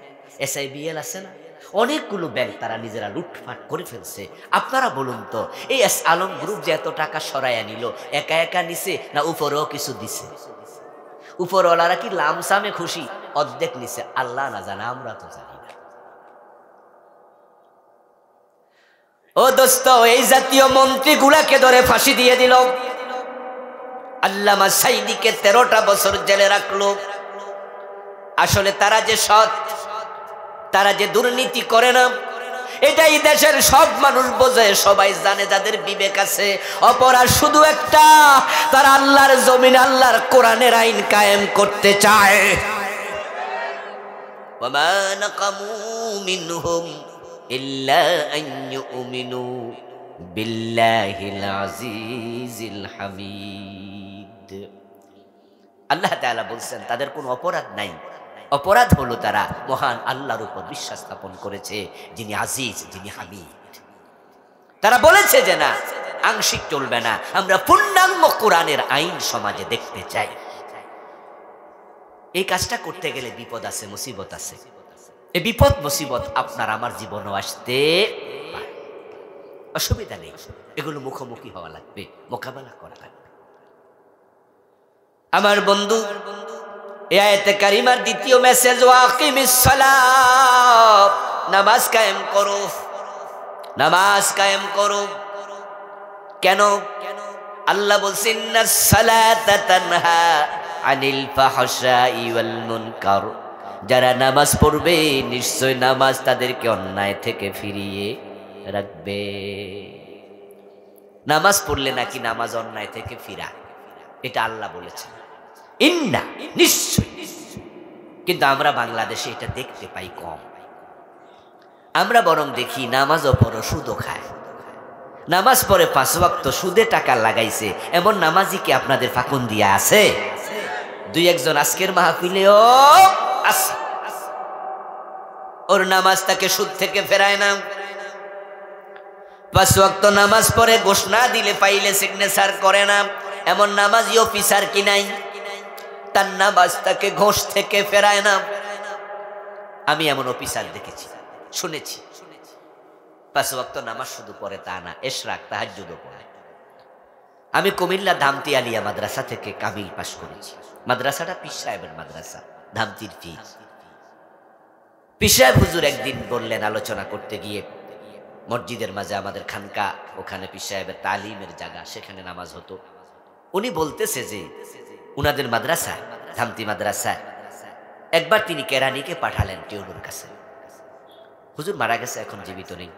SIBL আছে না, অনেকগুলো ব্যাংক তারা নিজেরা লুটপাট করে ফেলছে। আপনারা বলুন তো, এই এস আলম গ্রুপ যে এত টাকা সরাইয়া নিল, একা একা নিছে না উপরেও কিছু দিছে? উপরওয়ালারা কি লামসামে খুশি? অর্ধেক নিছে, আল্লাহ না জানে, আমরা তো জানি না। ও দোস্ত, এই জাতীয় মন্ত্রীগুলাকে ধরে ফাঁসি দিয়ে দিল। আল্লামা সাইদিকে 13টা বছর জেলে রাখলো। আসলে তারা যে সৎ, তারা যে দুর্নীতি করে না, এটাই দেশের সব মানুষ বোঝে, সবাই জানে, যাদের বিবেক আছে। অপরাধ শুধু একটা, তারা আল্লাহর জমিন, আল্লাহর কোরআনের আইন কায়েম করতে চায়। ওয়ামা নাকামু মিনহুম ইল্লা আন ইউমিনু বিল্লাহিল আজিজিল হামিদ। আল্লাহ তাআলা বলছেন, তাদের কোনো অপরাধ নাই। অপরাধ হলো তারা মহান আল্লাহর উপর বিশ্বাস স্থাপন করেছে, যিনি আজিজ, যিনি হামিদ। তারা বলেছে যে না, আংশিক চলবে না, আমরা পূর্ণাঙ্গ কোরআনের আইন সমাজে দেখতে চাই। এই কাজটা করতে গেলে বিপদ আছে, মুসিবত আছে। এই বিপদ মুসিবত আপনার আমার জীবনও আসতে পারে, অসুবিধা নেই। এগুলো মুখোমুখি হওয়া লাগবে, মোকাবেলা করা লাগবে। আমার বন্ধু, এই আয়াতে কারিমার দ্বিতীয় মেসেজ, ওয়াকিমিস সালাত, নামাজ কায়েম করো, নামাজ কায়েম করো। কেন? আল্লাহ বলছেন, ইন্নাস সালাতা তানহা আনিল ফাহশাই ওয়াল মুনকার। যারা নামাজ পড়বে, নিশ্চয় নামাজ তাদেরকে অন্যায় থেকে ফিরিয়ে রাখবে। নামাজ পড়লে নাকি নামাজ অন্যায় থেকে ফিরা, এটা আল্লাহ বলেছেন। ইন্না, নিশ্চয়। কিন্তু আমরা বাংলাদেশে এটা দেখতে পাই কম। আমরা বরং দেখি নামাজও পড়ো, সুদও খায়। নামাজ পড়ে 5 ওয়াক্ত, সুদে টাকা লাগাইছে, এমন নামাজি কি আপনাদের ফাঁকুন দিয়া আছে? 2-1 আজকের মাহফিলেও আছে, ওর নামাজ তাকে সুদ থেকে ফেরায় না। 5 ওয়াক্ত নামাজ পড়ে, ঘোষণা দিলে পাইলে সিগনেচার করে না, এমন নামাজি অফিসার কি নাই? তার নামাজ তাকে ঘোষ থেকে ফেরায় না। আমি এমন অফিসার দেখেছি, শুনেছি। 5 ওয়াক্ত নামাজ শুধু পড়ে তা না, ইশরাক তাহাজ্জুদও পড়ে। আমি কুমিল্লা ধামতি আলিয়া মাদ্রাসা থেকে কামিল পাশ করেছি। মাদ্রাসাটা পীর সাহেবের মাদ্রাসা, ধামতির পীর। পীর সাহেব হুজুর একদিন বললেন, আলোচনা করতে গিয়ে, মসজিদের মাঝে আমাদের খানকা, ওখানে পীর সাহেবের তালিমের জায়গা, সেখানে নামাজ হতো। উনি বলতেছে যে উনাদের মাদ্রাসা, ধামতি মাদ্রাসা, একবার তিনি কেরানিকে পাঠালেন টিউনুর কাছে। হুজুর মারা গেছে, এখন জীবিত নেই।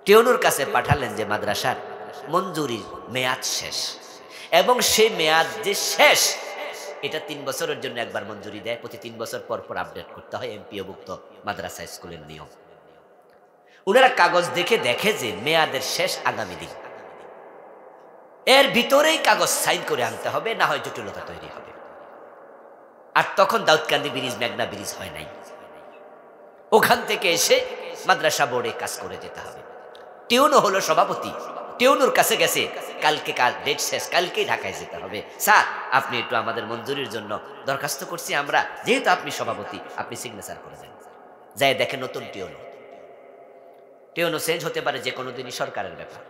টিউনুর কাছে পাঠালেন যে মাদ্রাসার মঞ্জুরির মেয়াদ শেষ, এবং সেই মেয়াদ যে শেষ, এটা 3 বছরের জন্য একবার মঞ্জুরি দেয়, প্রতি 3 বছর পর পর আপডেট করতে হয়, এমপিওভুক্ত মাদ্রাসা স্কুলের নিয়ম। উনারা কাগজ দেখে যে মেয়াদের শেষ আগামী দিন, এর ভিতরেই কাগজ সাইন করে আনতে হবে, না হয় জটিলতা তৈরি হবে। আর তখন দাউদকান্দি ব্রিজ, মেঘনা ব্রিজ হয় নাই। ওখান থেকে এসে মাদ্রাসা বোর্ডে কাজ করে যেতে হবে। টিউনো হলো সভাপতি, টিউনুর কাছে গেছে, কালকে ডেট শেষ, কালকেই ঢাকায় যেতে হবে। স্যার, আপনি একটু আমাদের মঞ্জুরির জন্য দরখাস্ত করছি আমরা, যেহেতু আপনি সভাপতি, আপনি সিগনেচার করে দেন। যাই দেখে নতুন টিউনো। টিউনো চেঞ্জ হতে পারে যে কোনো দিনই, সরকারের ব্যাপার।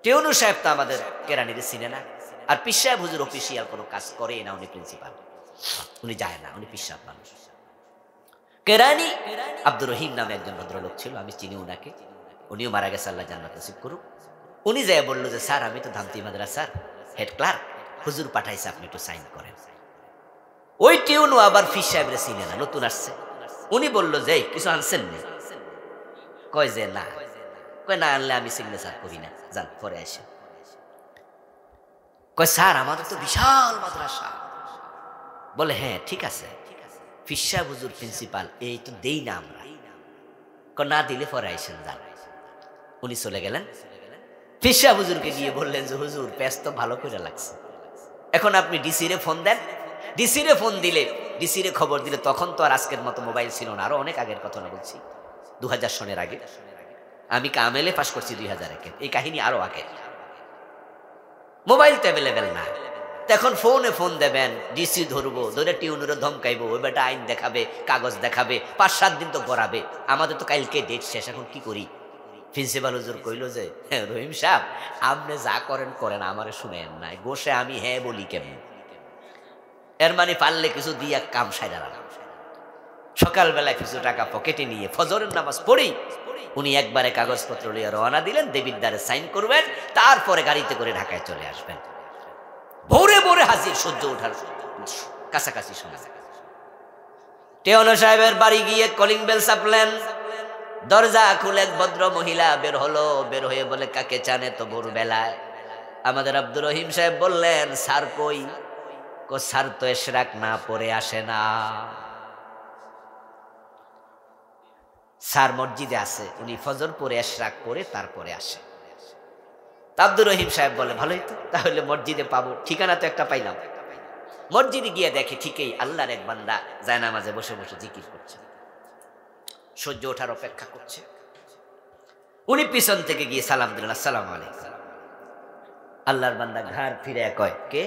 টিউনু সাহেব তো আমাদের কেরানির চিনে না, আর পীর সাহেব হুজুর অফিসিয়াল কোনো কাজ করে না, উনি প্রিন্সিপাল, উনি যায় না, উনি পীর সাহেব মানুষ। কেরানি আব্দুর রহিম নামে একজন ভদ্রলোক ছিল, আমি চিনি উনাকে, উনিও মারা গেছে, আল্লাহ জান্নাত নসিব করুক। উনি যায় বলল যে, স্যার, আমি তো ধামতি মাদ্রাসার হেড ক্লার্ক, হুজুর পাঠাইছে, আপনি একটু সাইন করেন। ওই টিউনু আবার পীর সাহেবরে চিনে না, নতুন আসছে। উনি বলল যে, কিছু আনছেন না? কয় যে না। কয় না আনলে আমি সিগনেচার করি না, যান পরে আসে। কয় স্যার আমাদের তো বিশাল মাদ্রাসা। বলে হ্যাঁ ঠিক আছে, পীর সাহেব হুজুর প্রিন্সিপাল, এই তো দেই না আমরা। না দিলে পরে আইসেন যান। উনি চলে গেলেন। পীর সাহেব হুজুরকে গিয়ে বললেন যে হুজুর প্যাচ তো ভালো করে লাগছে, এখন আপনি ডিসি রে ফোন দেন। ডিসি রে ফোন দিলে, ডিসি রে খবর দিলে, তখন তো আর আজকের মতো মোবাইল ছিল না, আরো অনেক আগের কথা না বলছি, 2000 সনের আগে। আমি কামেলে পাশ করছি 2001-এ, এই কাহিনী আরো আগে। মোবাইল তো অ্যাভেলেবেল না, এখন ফোনে ফোন দেবেন, ডিসি ধরবো, ধরে টিউনুরে ধমকাইবো, ওই বেটা আইন দেখাবে, কাগজ দেখাবে, 5-7 দিন তো গড়াবে। আমাদের তো কালকে ডেট শেষ, এখন কি করি? প্রিন্সিপাল হুজুর কইল যে রহিম সাহেব আপনি যা করেন করেন, আমারে শুনেন নাই, বসে আমি হ্যাঁ বলি কেমন? এর মানে পারলে কিছু দিয়া কাম সাইরা রাখা। সকালবেলা কিছু টাকা পকেটে নিয়ে ফজরের নামাজ পড়ি উনি একবারে কাগজপত্র নিয়ে রওনা দিলেন, দেবিদ্বারে সাইন করবেন, তারপরে গাড়িতে করে ঢাকায় চলে আসবেন। ভোরে ভোরে হাজির, সূর্য ওঠার কাছাকাছি সময়। টেওনো সাহেবের বাড়ি গিয়ে কলিং বেল চাপলেন, দরজা খুলে এক ভদ্র মহিলা বের হলো। বের হয়ে বলে কাকে চান এত ভোরবেলায়? আমাদের আব্দুর রহিম সাহেব বললেন স্যার কই? স্যার তো এশরাক না পড়ে আসে না। স্যার মসজিদে আছে, উনি ফজর পরে এশরাক পরে তারপরে আসে। আব্দুর রহিম সাহেব বলে ভালোই তো, তাহলে মসজিদে পাবো, ঠিকানা তো একটা পাইলাম। মসজিদে গিয়ে দেখে ঠিকই আল্লাহর এক বান্দা জায়নামাজে বসে বসে জিকির করছে, সূর্য ওঠার অপেক্ষা করছে। উনি পিছন থেকে গিয়ে সালাম দিলেন, আসসালামু আলাইকুম। আল্লাহর বান্দা ঘাড় ফিরে কয় কে?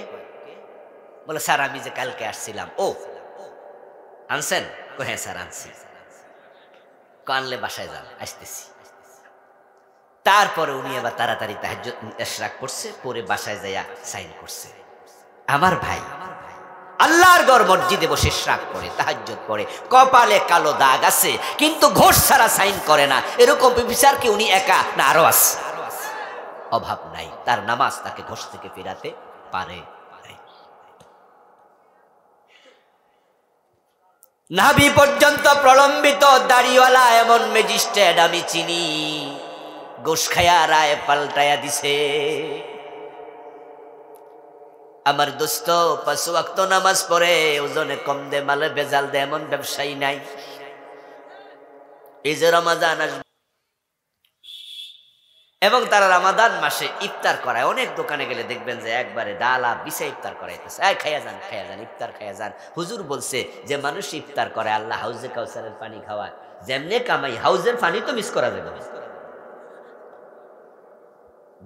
বলে স্যার আমি যে কালকে আসছিলাম। ও আনছেন? হ্যাঁ স্যার আনছি। আনলে বাসায় যান, আসতেছি। তারপরে উনি আবার তাড়াতাড়ি তাহাজ্জুদ ইশরাক করছে, পরে বাসায় যাইয়া সাইন করছে। আমার ভাই আল্লাহর ঘর মসজিদে বসে ইশরাক করে, তাহাজ্জুদ পড়ে, কপালে কালো দাগ আছে, কিন্তু ঘোষ ছাড়া সাইন করে না। এরকম বিচার কি উনি একা না আরো আছে? অভাব নাই, তার নামাজ তাকে ঘোষ থেকে ফেরাতে পারে। নাভি পর্যন্ত প্রলম্বিত দাড়িওয়ালা এমন ম্যাজিস্ট্রেট আমি চিনি, গোশ খায়া রায় পাল্টায়া দিছে। আমার দোস্ত 5 ওয়াক্ত নামাজ পড়ে, ওজনে কম দে, মালে ভেজাল দে, এমন ব্যবসায়ী নাই। এই যে রমাদান আসবে এবং তারা রমাদান মাসে ইফতার করায়, অনেক দোকানে গেলে দেখবেন যে একবারে ডালা বিছে ইফতার করাইতেছে, খাইয়া যান খাইয়া যান, ইফতার খাইয়া যান। হুজুর বলছে যে মানুষ ইফতার করে, আল্লাহ হাউজে কাউসারের পানি খাওয়ায়, যেমনে কামাই হাউজের পানি তো মিস করা যাবে।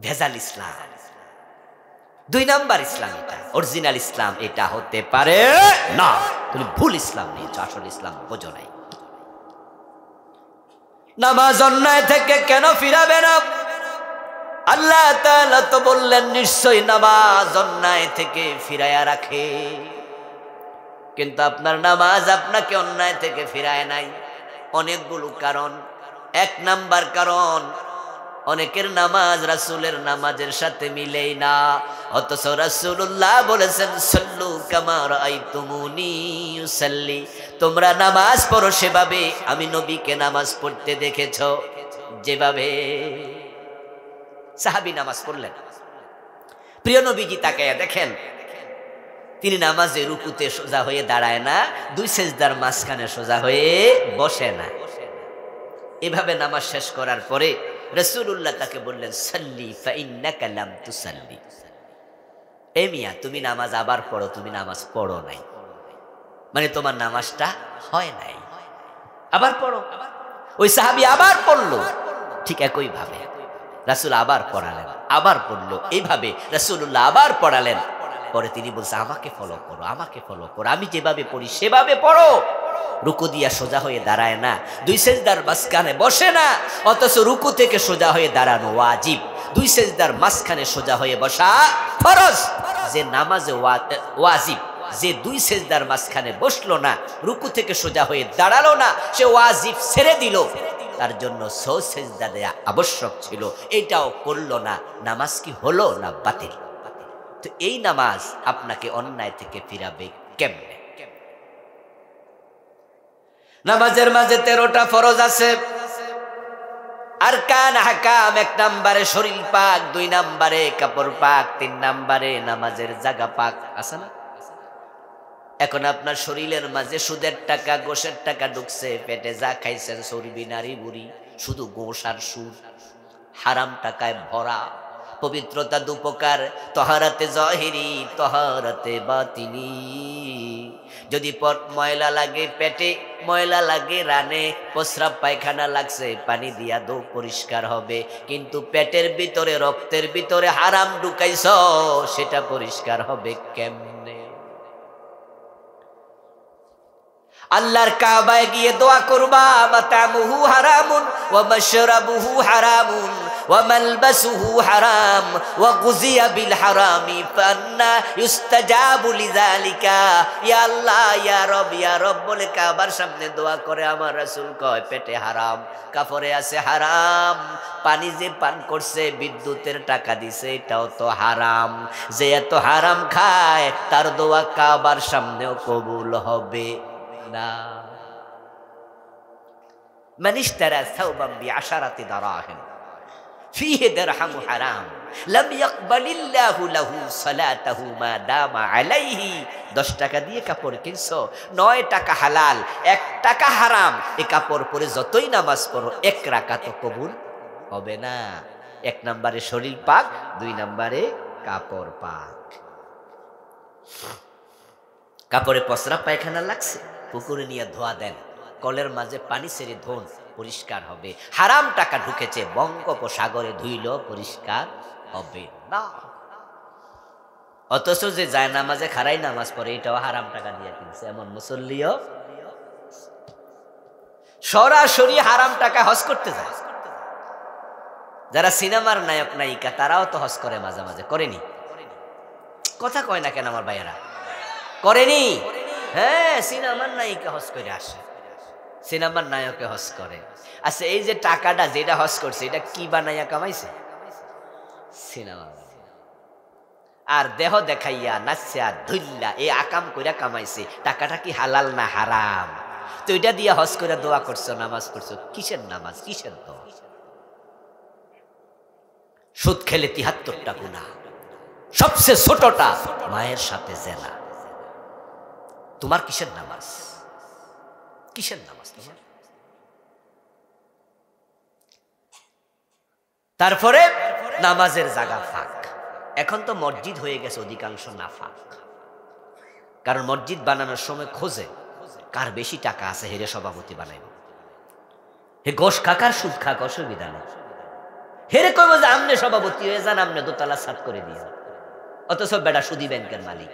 ভেজাল ইসলাম 2 নাম্বার ইসলাম, এটা অরিজিনাল ইসলাম এটা হতে পারে না। তুমি ভুল ইসলাম নিয়েছো, আসল ইসলাম বোঝো নাই। নামাজ অন্যায় থেকে কেন ফিরাবে না? আল্লাহ তাআলা তো বললেন নিশ্চয়ই নামাজ অন্যায় থেকে ফিরায়া রাখে, কিন্তু আপনার নামাজ আপনাকে অন্যায় থেকে ফিরায় নাই। অনেকগুলো কারণ। 1 নাম্বার কারণ, অনেকের নামাজ রাসূলের নামাজের সাথে মিলেই না, অথচ রাসূলুল্লাহ বলেছেন সাল্লু কামা রাআইতুমুনি ইউসাল্লি, তোমরা নামাজ পড়ো সেভাবে আমি নবীকে নামাজ পড়তে দেখেছো যেভাবে। সাহাবী নামাজ পড়লেন, প্রিয় নবীজি তাকায়া দেখেন তিনি নামাজে রুকুতে সোজা হয়ে দাঁড়ায় না, 2 সেজদার মাঝখানে সোজা হয়ে বসে না। এভাবে নামাজ শেষ করার পরে রাসূলুল্লাহ তাকে বললেন সাল্লি ফাইন্নাকা লাম তুসাল্লি, এ মিয়া তুমি নামাজ আবার পড়ো, তুমি নামাজ পড়ো নাই, মানে তোমার নামাজটা হয় নাই, আবার পড়ো। ওই সাহাবী আবার পড়লো, ঠিক একই ভাবে রাসূল আবার পড়ালেন, আবার পড়লো, এইভাবে রাসূলুল্লাহ আবার পড়ালেন। পরে তিনি বলছে আমাকে ফলো করো, আমাকে ফলো করো, আমি যেভাবে পড়ি সেভাবে পড়ো। রুকু দিয়া সোজা হয়ে দাঁড়ায় না, 2 সেজদার মাঝখানে বসে না, অথচ রুকু থেকে সোজা হয়ে দাঁড়ানো ওয়াজিব, 2 সেজদার মাঝখানে সোজা হয়ে বসা ফরজ। যে নামাজে ওয়াজিব, যে 2 সেজদার মাঝখানে বসলো না, রুকু থেকে সোজা হয়ে দাঁড়ালো না, সে ওয়াজিব ছেড়ে দিল, তার জন্য 100 সেজদা দেয়া আবশ্যক ছিল, এটাও করলো না, নামাজ কি হলো না বাতিল? তো এই নামাজ আপনাকে অন্যায় থেকে ফিরাবে কেমনে? নামাজের মাঝে 13টা ফরজ আছে, আরকান হাকাম, 1 নম্বরে শরীর পাক, 2 নম্বরে কাপড় পাক, 3 নম্বরে নামাজের জায়গা পাক। আছে না? এখন আপনার শরীরের মাঝে সুদের টাকা, গোশের টাকা ঢুকছে, পেটে যা খাইছেন চর্বি, নারী বুড়ি, শুধু গোশ আর সুদ, হারাম টাকায় ভরা। পবিত্রতা দুপকার, তহারাতে জহিরি, তহারাতে বাতিনি। যদি পট ময়লা লাগে পেটে, ময়লা লাগে রানে, প্রস্রাব পায়খানা লাগছে, পানি দিয়া দো পরিষ্কার হবে। কিন্তু পেটের ভিতরে, রক্তের ভিতরে হারাম ঢুকাইছ, সেটা পরিষ্কার হবে কেমনে? আল্লাহর কাবায় গিয়ে দোয়া করবা, মাতামুহু হারামুন ওয়া মাশরাবুহু হারামুন ওয়া মালবাসুহু হারাম ওয়া গুযিয়া বিল হারামি ফান্না ইউস্তাজাবু লিযালিকা। ইয়া আল্লাহ, ইয়া রব বলে কাবার সামনে দোয়া করে আমার রাসূল কয়, পেটে হারাম, কাপড়ে আছে হারাম, পানি যে পান করছে, বিদ্যুতের টাকা দিছে, এটাও তো হারাম। যে এত হারাম খায়, তার দোয়া কাবার সামনেও কবুল হবে না। মান ইশতারা সাওবান বিআশারাতি দারাহিম ফীহি দিরহামু হারাম লাম ইয়াকবালিল্লাহু লাহু সালাতাহু মা দামা আলাইহি। 10 টাকা দিয়ে কাপড় কিনছো, 9 টাকা হালাল, 1 টাকা হারাম। এই কাপড় পরে যতই নামাজ পড়ো, 1 রাকাত কবুল হবে না। 1 নম্বরে শরীর পাক, 2 নম্বরে কাপড় পাক। কাপড়ে প্রস্রাব পায়খানা লাগছে, পুকুরে নিয়ে ধোয়া দেন, কলের মাঝে পানি ছেড়ে ধোন, পরিষ্কার হবে। হারাম টাকা ঢুকেছে, বঙ্গোপসাগরে ধুইল, পরিষ্কার হবে না। অথচ যে যায় নামাজে খারাই নামাজ পড়ে, এটাও হারাম টাকা দিয়ে কিনছে, এমন মুসল্লিও। সরাসরি হারাম টাকা হজ করতে যায়। যারা সিনেমার নায়ক নায়িকা, তারাও তো হজ করে মাঝে মাঝে, করেনি? কথা কয় না কেন আমার ভাইয়েরা? করেনি? হ্যাঁ, সিনেমার নায়িকা হজ করে আসে, সিনেমার নায়কে হজ করে। আচ্ছা, এই যে টাকাটা যেটা হজ করছে, এটা কি বানাইয়া কামাইছে? সিনেমা। আর দেহ দেখাইয়া, নাচা ধুল্লা, এই আকাম কইরা কামাইছে। টাকাটা কি হালাল না হারাম? তো এটা দিয়া হজ করে দোয়া করছো, নামাজ পড়ছো, কিসের নামাজ, কিসের দোয়া? সুদ খেলে 73টা গুনাহ, সবচেয়ে ছোটটা মায়ের সাথে জেনা। তোমার কিসের নামাজ? কিসের নামাজ তোমার? তারপরে নামাজের জায়গা ফাঁক। এখন তো মসজিদ হয়ে গেছে অধিকাংশ না ফাঁক, কারণ মসজিদ বানানোর সময় খোঁজে কার বেশি টাকা আছে, হেরে সভাপতি বানাইব। হে গোশ কাকার সুদ খাক, অসুবিধা নেই, হেরে কইব যে আমনে সভাপতি হয়ে যান, আমনে দোতলা ছাদ করে দিয়ে। অথচ বেটা সুদী ব্যাংকের মালিক,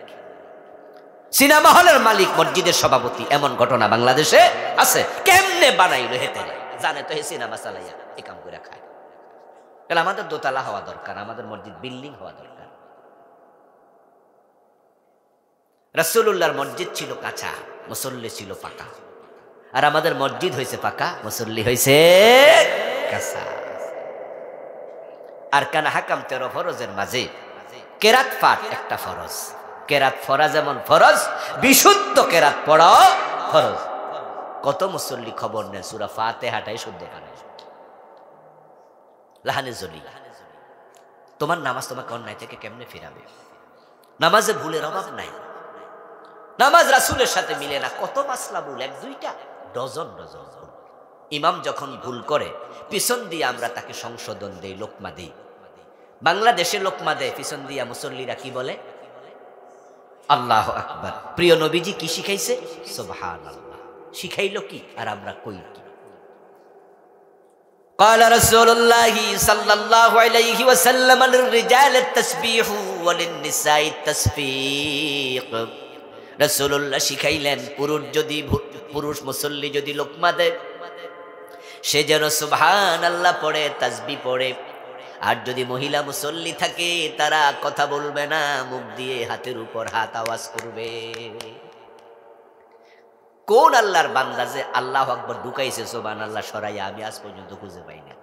সিনেমা হলের মালিক, মসজিদের সভাপতি। এমন ঘটনা বাংলাদেশে আছে। কেমনে বানাইলো হেতে জানে তো, হে সিনেমা চালাইয়া এই কাম করে খায়। তাহলে আমাদের দোতলা হওয়া দরকার, আমাদের মসজিদ বিল্ডিং হওয়া দরকার। রাসূলুল্লাহর মসজিদ ছিল কাঁচা, মুসল্লি ছিল পাকা। আর আমাদের মসজিদ হয়েছে পাকা, মুসল্লি হয়েছে কাঁচা। আরকান হাকাম 13 ফরজের মাঝে কেরাত পাঠ একটা ফরজ। কেরাত পড়া যেমন ফরজ, বিশুদ্ধ কেরাত পড়া ফরজ। কত মুসল্লি খবর নেন সূরা ফাতিহাটাই শুদ্ধ পারে। লাহানে জলি, তোমার নামাজ তোমাকে অন্যায় থেকে কেমনে ফিরাবে? নামাজে ভুলের অভাব নাই, নামাজ রাসূলের সাথে মিলে না। কত মাসলা ভুল, 1-2টা, ডজন ডজন ভুল। ইমাম যখন ভুল করে, পিছন দিয়ে আমরা তাকে সংশোধন দেই, লোকমা দেই। বাংলাদেশে লোকমা দেয়, পিছন দিয়া মুসল্লিরা কি বলে? আল্লাহু আকবার। প্রিয় নবীজি কি শিখাইছে? সুবহানাল্লাহ। শিখাইলো কি, আর আমরা কই কি? قال رسول الله صلى الله عليه وسلم للرجال التسبيح وللنساء التسبيق। রাসূলুল্লাহ শিখাইলেন, পুরুষ মুসল্লি যদি লোকমা দেয়, সে যেন সুবহানাল্লাহ পড়ে, তাসবিহ পড়ে। আর যদি মহিলা মুসল্লি থাকে, তারা কথা বলবে না, মুখ দিয়ে হাতের উপর হাত আওয়াজ করবে। কোন আল্লাহর বান্দা যে আল্লাহু আকবার ঢুকাইছে সুবহানাল্লাহ সরাইয়া, আমি আজ পর্যন্ত খুঁজে পাই না।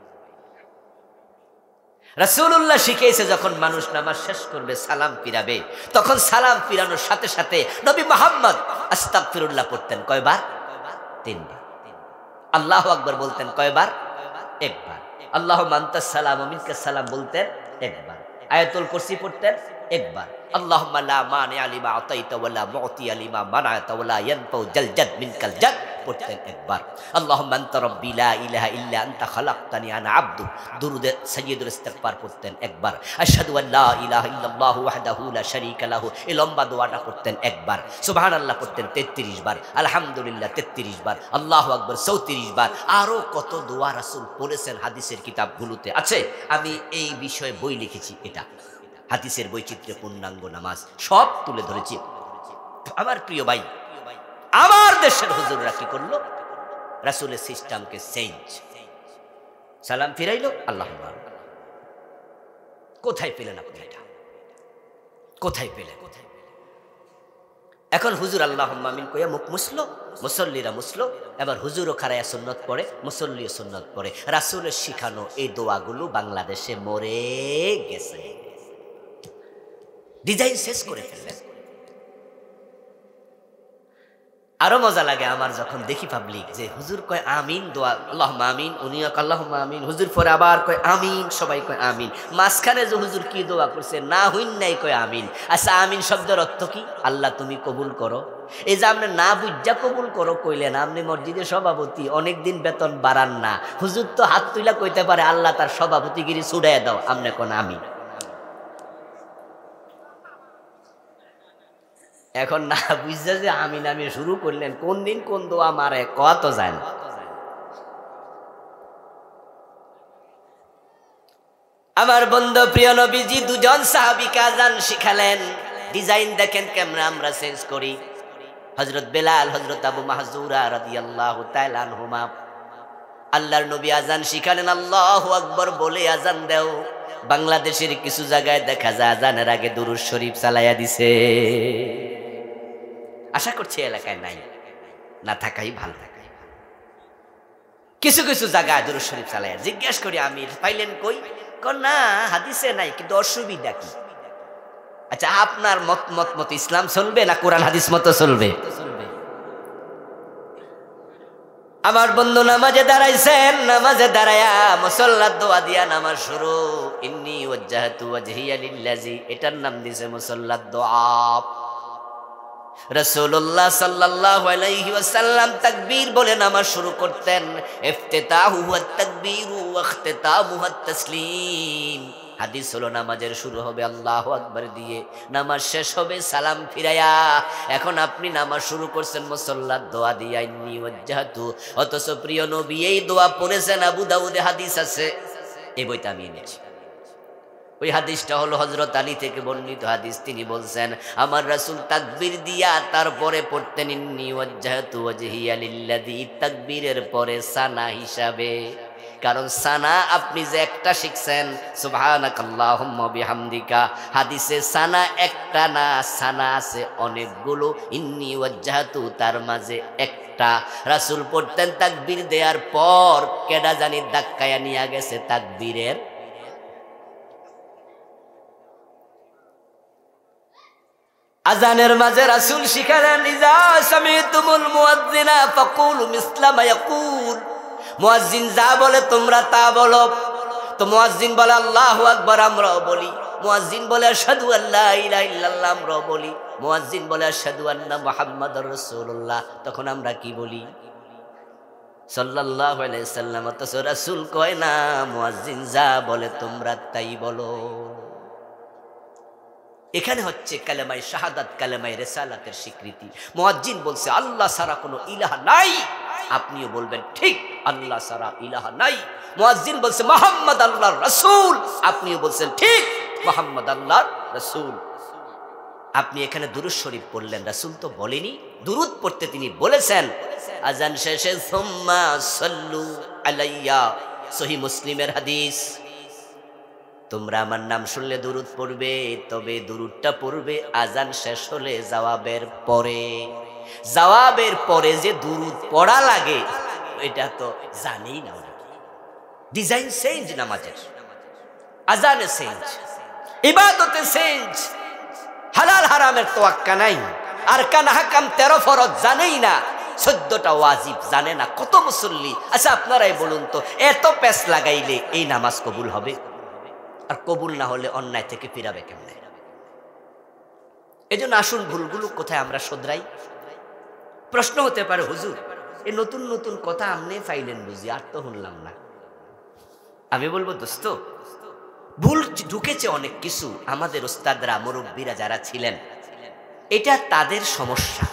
রাসূলুল্লাহ শিখিয়েছে, যখন মানুষ নামাজ শেষ করবে, সালাম ফিরাবে, তখন সালাম ফিরানোর সাথে সাথে নবী মুহাম্মদ আস্তাগফিরুল্লাহ পড়তেন। কয়বার? 3 বার। আল্লাহু আকবার বলতেন কয়বার? 1 বার। আল্লাহুম্মা আনতাস সালাম ওয়া মিনকাস সালাম বলতেন একবার, আয়াতুল কুরসি পড়তেন একবার, আল্লাহুম্মা লা মানিআ লিমা আতাইতা ওয়া লা মুতিয়া লিমা মানা'তা ওয়া লা ইয়ানফাউ জাল জাদ মিনকাল জাদ পড়তেন একবার, আল্লাহুম্মা আনতা রাব্বি লা ইলাহা ইল্লা আনতা খালাকতানি আনা আবদু দুরুদে সাইয়্যিদুল ইস্তিগফার পড়তেন একবার, আশহাদু আল লা ইলাহা ইল্লাল্লাহু ওয়াহদাহু লা শারীকা লাহু এই লম্বা দোয়াটা পড়তেন একবার, সুবহানাল্লাহ পড়তেন 33 বার, আলহামদুলিল্লাহ 33 বার, আল্লাহু আকবার 34 বার। আরো কত দোয়া রাসূল পড়েছেন হাদিসের কিতাবগুলোতে আছে। আমি এই বিষয়ে বই লিখেছি, এটা হাদিসের বৈচিত্র্যে পূর্ণাঙ্গ নামাজ সব তুলে ধরেছি। আমার প্রিয় ভাই, আমার দেশের হুজুররা কি করলো? রাসূলের সিস্টেমকে চেঞ্জ, সালাম ফিরাইলো আল্লাহুম্মা। কোথায় পেলেন আপনি এটা? কোথায় পেলেন? এখন হুজুর আল্লাহুম্মা আমিন কইয়া মুখ মুছলো, মুসল্লিরা মুছলো, এবার হুজুরও খারায়া সুন্নত পড়ে, মুসল্লিও সুন্নত পড়ে। রাসূলের শিখানো এই দোয়াগুলো বাংলাদেশে মরে গেছে, ডিজাইন শেষ করে ফেললেন। আরো মজা লাগে আমার যখন দেখি পাবলিক যে হুজুর কয় আমিন দোয়া আল্লাহুম্মা আমিন, উনিও আল্লাহুম্মা আমিন, হুজুর পরে আবার কয় আমিন, সবাই কয় আমিন। মাঝখানে যে হুজুর কি দোয়া করছে না হইন নাই কয় আমিন। আচ্ছা আমিন শব্দের অর্থ কি? আল্লাহ তুমি কবুল করো। এই যে আপনি না বুঝা কবুল করো কইলেন, আপনি মসজিদের সভাপতি, অনেকদিন বেতন বাড়ান না, হুজুর তো হাত তুইলা কইতে পারে আল্লাহ তার সভাপতিগিরি ছুড়াইয়া দাও, আপনি কোন আমিন। এখন না বুঝছে যে আমিন আমি শুরু করলেন, কোন দিন কোন দোয়া মারে কত যায় না। আমার বন্ধু প্রিয় নবীজি দুজন সাহাবীকে আযান শিখালেন। ডিজাইন দেখেন কেমন আমরা চেঞ্জ করি। হযরত বেলাল, হযরত আবু মাহজুরা রাদিয়াল্লাহু তাআলা আনহুমা আল্লাহর নবী আযান শিখালেন, আল্লাহু আকবার বলে আযান দাও। বাংলাদেশের কিছু জায়গায় দেখা যায় আযানের আগে দুরূদ শরীফ চালাইয়া দিছে। আশা করছি এলাকায় নাই, না থাকাই ভালো। কিছু কিছু জায়গায় দুরূদ শরীফ চালাইয়া জিজ্ঞেস করি আমির পাইলেন কই? না হাদিসে নাই, কিন্তু অসুবিধা কি? আচ্ছা আপনার মত ইসলাম চলবে না কোরআন হাদিস মতো চলবে? আমার বন্ধু নামাজে দাঁড়াইছেন, নামাজে দাঁড়ায়া মুসাল্লার দোয়া দিয়া নামাজ শুরু। ইন্নী ওয়াজ্জাহতু ওয়াজহিয়া লিল্লাযী, এটার নাম দিয়েছে মুসাল্লার দোয়া। রাসূলুল্লাহ সাল্লাল্লাহু আলাইহি ওয়াসাল্লাম তাকবীর বলে নামাজ শুরু করতেন। ইফতিতাহু ওয়াত তাকবীরু ওয়া ইখতিতামুহু আত তাসলিম। হাদিস হলো নামাজের শুরু হবে আল্লাহু আকবার দিয়ে, নামাজ শেষ হবে সালাম ফিরায়া। এখন আপনি নামাজ শুরু করছেন মুসাল্লার দোয়া দিয়া, ইন্নী ওয়াজ্জাহতু। অথচ প্রিয় নবী এই দোয়া পড়েছেন, আবু দাউদে হাদিস আছে, এই বইটা আমি এনেছি। ওই হাদিসটা হলো হযরত আলী থেকে বর্ণিত হাদিস। তিনি বলছেন আমার রাসূল তাকবীর দিয়া তারপরে পড়তেন ইন্নী ওয়াজ্জাহতু ওয়াজহিয়া লিল্লাযী, তাকবীরের পরে সানা হিসাবে। কারণ সানা আপনি যে একটা শিখছেন সুবহানাকাল্লাহুম্মা বিহামদিকা, হাদিসে সানা একটা না, সানা আছে অনেকগুলো। ইন্নী ওয়াজ্জাহতু তার মাঝে একটা। রাসূল পড়তেন তাকবীর দেওয়ার পর কেডা জানি ধাক্কায়া নিয়ে গেছে তাকবীরের আজানের মাঝে। রাসূল শিখালেন ইজা সামিতুমুল মুয়াজ্জিনা ফাকুলু মিসলা মা ইয়াকুল, মুয়াজ্জিন যা বলে তোমরা তা বলো। তো মুয়াজ্জিন বলে আল্লাহু আকবার, আমরাও বলি। মুয়াজ্জিন বলে আশহাদু আল্লা ইলাহা ইল্লাল্লাহ, আমরাও বলি। মুয়াজ্জিন বলে আশহাদু আন্না মুহাম্মাদুর রাসূলুল্লাহ, তখন আমরা কি বলি? সাল্লাল্লাহু আলাইহি সাল্লাম। অথচ রাসূল কয় না, মুয়াজ্জিন যা বলে তোমরা তাই বলো। এখানে হচ্ছে কালেমায়ে শাহাদাত, কালেমায়ে রিসালাতের স্বীকৃতি। মুয়াজ্জিন বলছে আল্লাহ ছাড়া কোনো ইলাহা নাই, আপনিও বলবেন ঠিক আল্লাহ ছাড়া ইলাহা নাই। মুয়াজ্জিন বলছে মুহাম্মদ আল্লাহর রাসূল, আপনিও বলছেন ঠিক মুহাম্মদ আল্লাহর রাসূল। আপনি এখানে দুরূদ শরীফ পড়লেন, রাসূল তো বলেনি। দুরূদ পড়তে তিনি বলেছেন আজান শেষে সুম্মা সাল্লু আলাইয়া, সহিহ মুসলিমের হাদিস। তোমরা আমার নাম শুনলে দুরূদ পড়বে, তবে দুরূদটা পড়বে আজান শেষ হলে জবাবের পরে। জবাবের পরে যে দুরূদ পড়া লাগে এটা তো জানেই না। ডিজাইন চেঞ্জ, নামাজের আজানে চেঞ্জ, ইবাদতে চেঞ্জ, হালাল হারামের তোয়াক্কা নাই, আরকান হাকাম 13 ফরজ জানেই না, 14টা ওয়াজিব জানে না, কত মুসল্লি। আচ্ছা আপনারাই বলুন তো, এত প্যাচ লাগাইলে এই নামাজ কবুল হবে? আর কবুল না হলে অন্যায় থেকে ফিরাবে কেমনে? এই জন্য আসুন ভুলগুলো কোথায় আমরা শোধরাই। প্রশ্ন হতে পারে, হুজুর এই নতুন নতুন কথা আমনে পাইলেন বুঝি, আর তো শুনলাম না। আমি বলবো, দোস্ত, ভুল ঢুকেছে অনেক কিছু, আমাদের ওস্তাদরা মুরব্বীরা যারা ছিলেন, এটা তাদের সমস্যা,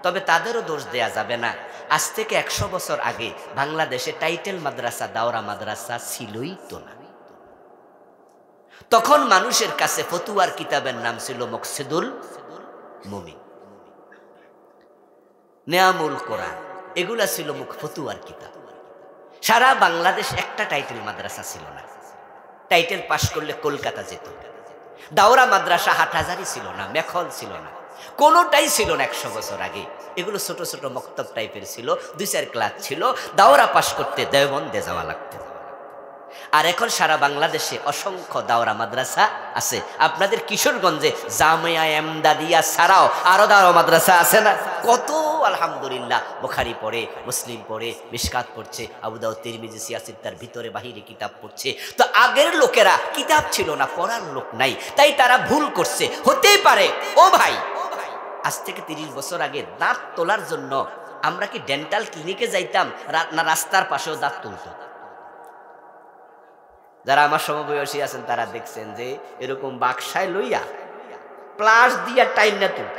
তবে তাদেরও দোষ দেয়া যাবে না। আজ থেকে 100 বছর আগে বাংলাদেশে টাইটেল মাদ্রাসা, দাওরা মাদ্রাসা ছিলই তো না। তখন মানুষের কাছে ফতুয়ার কিতাবের নাম ছিল মকসিদুল মুমিন, নেয়ামুল কোরআন, এগুলা ছিল ফতুয়ার কিতাব। সারা বাংলাদেশ একটা টাইটেল মাদ্রাসা ছিল না। টাইটেল পাশ করলে কলকাতা যেত। দাওরা মাদ্রাসা হাটহাজারি ছিল না, মেখল ছিল না, কোনোটাই ছিল না 100 বছর আগে। এগুলো ছোট ছোট মক্তব টাইপের ছিল, 2-4 ক্লাস ছিল। দাওরা পাশ করতে দেওবন্দে যাওয়া লাগতো। আর এখন সারা বাংলাদেশে অসংখ্য দাওরা মাদ্রাসা আছে। আপনাদের কিশোরগঞ্জে জামিয়া এমদাদিয়া ছাড়াও আরো দাওরা মাদ্রাসা আছে না? কত আলহামদুলিল্লাহ, বুখারী পড়ে, মুসলিম পড়ে, মিশকাত পড়ছে, আবু দাউদ, তিরমিজি, সিয়াসির, তার ভিতরে বাহিরে কিতাব পড়ছে। তো আগের লোকেরা কিতাব ছিল না, পড়ার লোক নাই, তাই তারা ভুল করছে। হতেই পারে। ও ভাই, আজ থেকে 30 বছর আগে দাঁত তোলার জন্য আমরা কি ডেন্টাল ক্লিনিকে যাইতাম না রাস্তার পাশেও দাঁত তুলতাম? যারা আমার সমবয়সী আছেন তারা দেখছেন যে এরকম বাক্সায় লইয়া প্লাস দিয়া টাইম না তুল।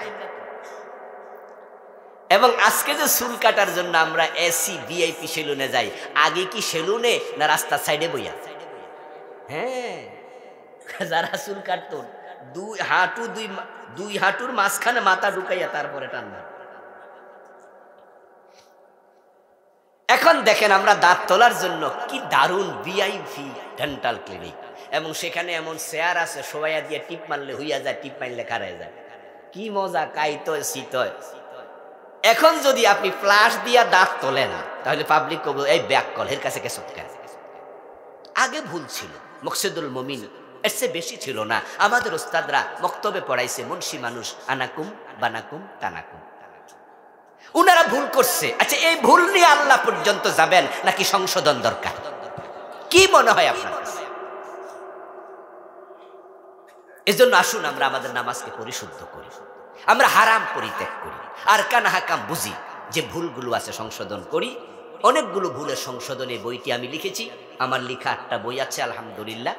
এবং আজকে যে চুল কাটার জন্য আমরা এসি ভিআইপি সেলুনে যাই, আগে কি সেলুনে না রাস্তার সাইডে বইয়া? হ্যাঁ, যারা চুল কাটত দুই হাঁটুর মাঝখানে মাথা ঢুকাইয়া তারপরে টাননা। এখন দেখেন আমরা দাঁত তোলার জন্য কি দারুণ ভিআইপি ডেন্টাল ক্লিনিক, এবং সেখানে এমন চেয়ার আছে, শোয়াইয়া দিয়ে টিপ মারলে হইয়া যায়, টিপ মারলে খারায় যায়। কি মজা, কাইতয় শীতয়। এখন যদি আপনি ফ্লাশ দিয়া দাঁত তোলেন তাহলে পাবলিক কবো এই ব্যাক কল, এর কাছে কেসব কেন? আগে ভুল ছিল, মকসিদুল মুমিন এর চেয়ে বেশি ছিল না। আমাদের ওস্তাদরা মক্তবে পড়াইছে, মুন্সি মানুষ, আনাকুম বানাকুম তানাকুম। উনারা ভুল করছে। আচ্ছা, এই ভুল নিয়ে আল্লাহ পর্যন্ত যাবেন নাকি সংশোধন দরকার? কি মনে হয় আপনার কাছে? এজন্য আসুন আমরা আমাদের নামাজকে পরিশুদ্ধ করি, আমরা হারাম পরিত্যাগ করি, আর কান হাকাম বুঝি, যে ভুলগুলো আছে সংশোধন করি। অনেকগুলো ভুলের সংশোধনের বইটি আমি লিখেছি, আমার লেখা 8টা বই আছে আলহামদুলিল্লাহ।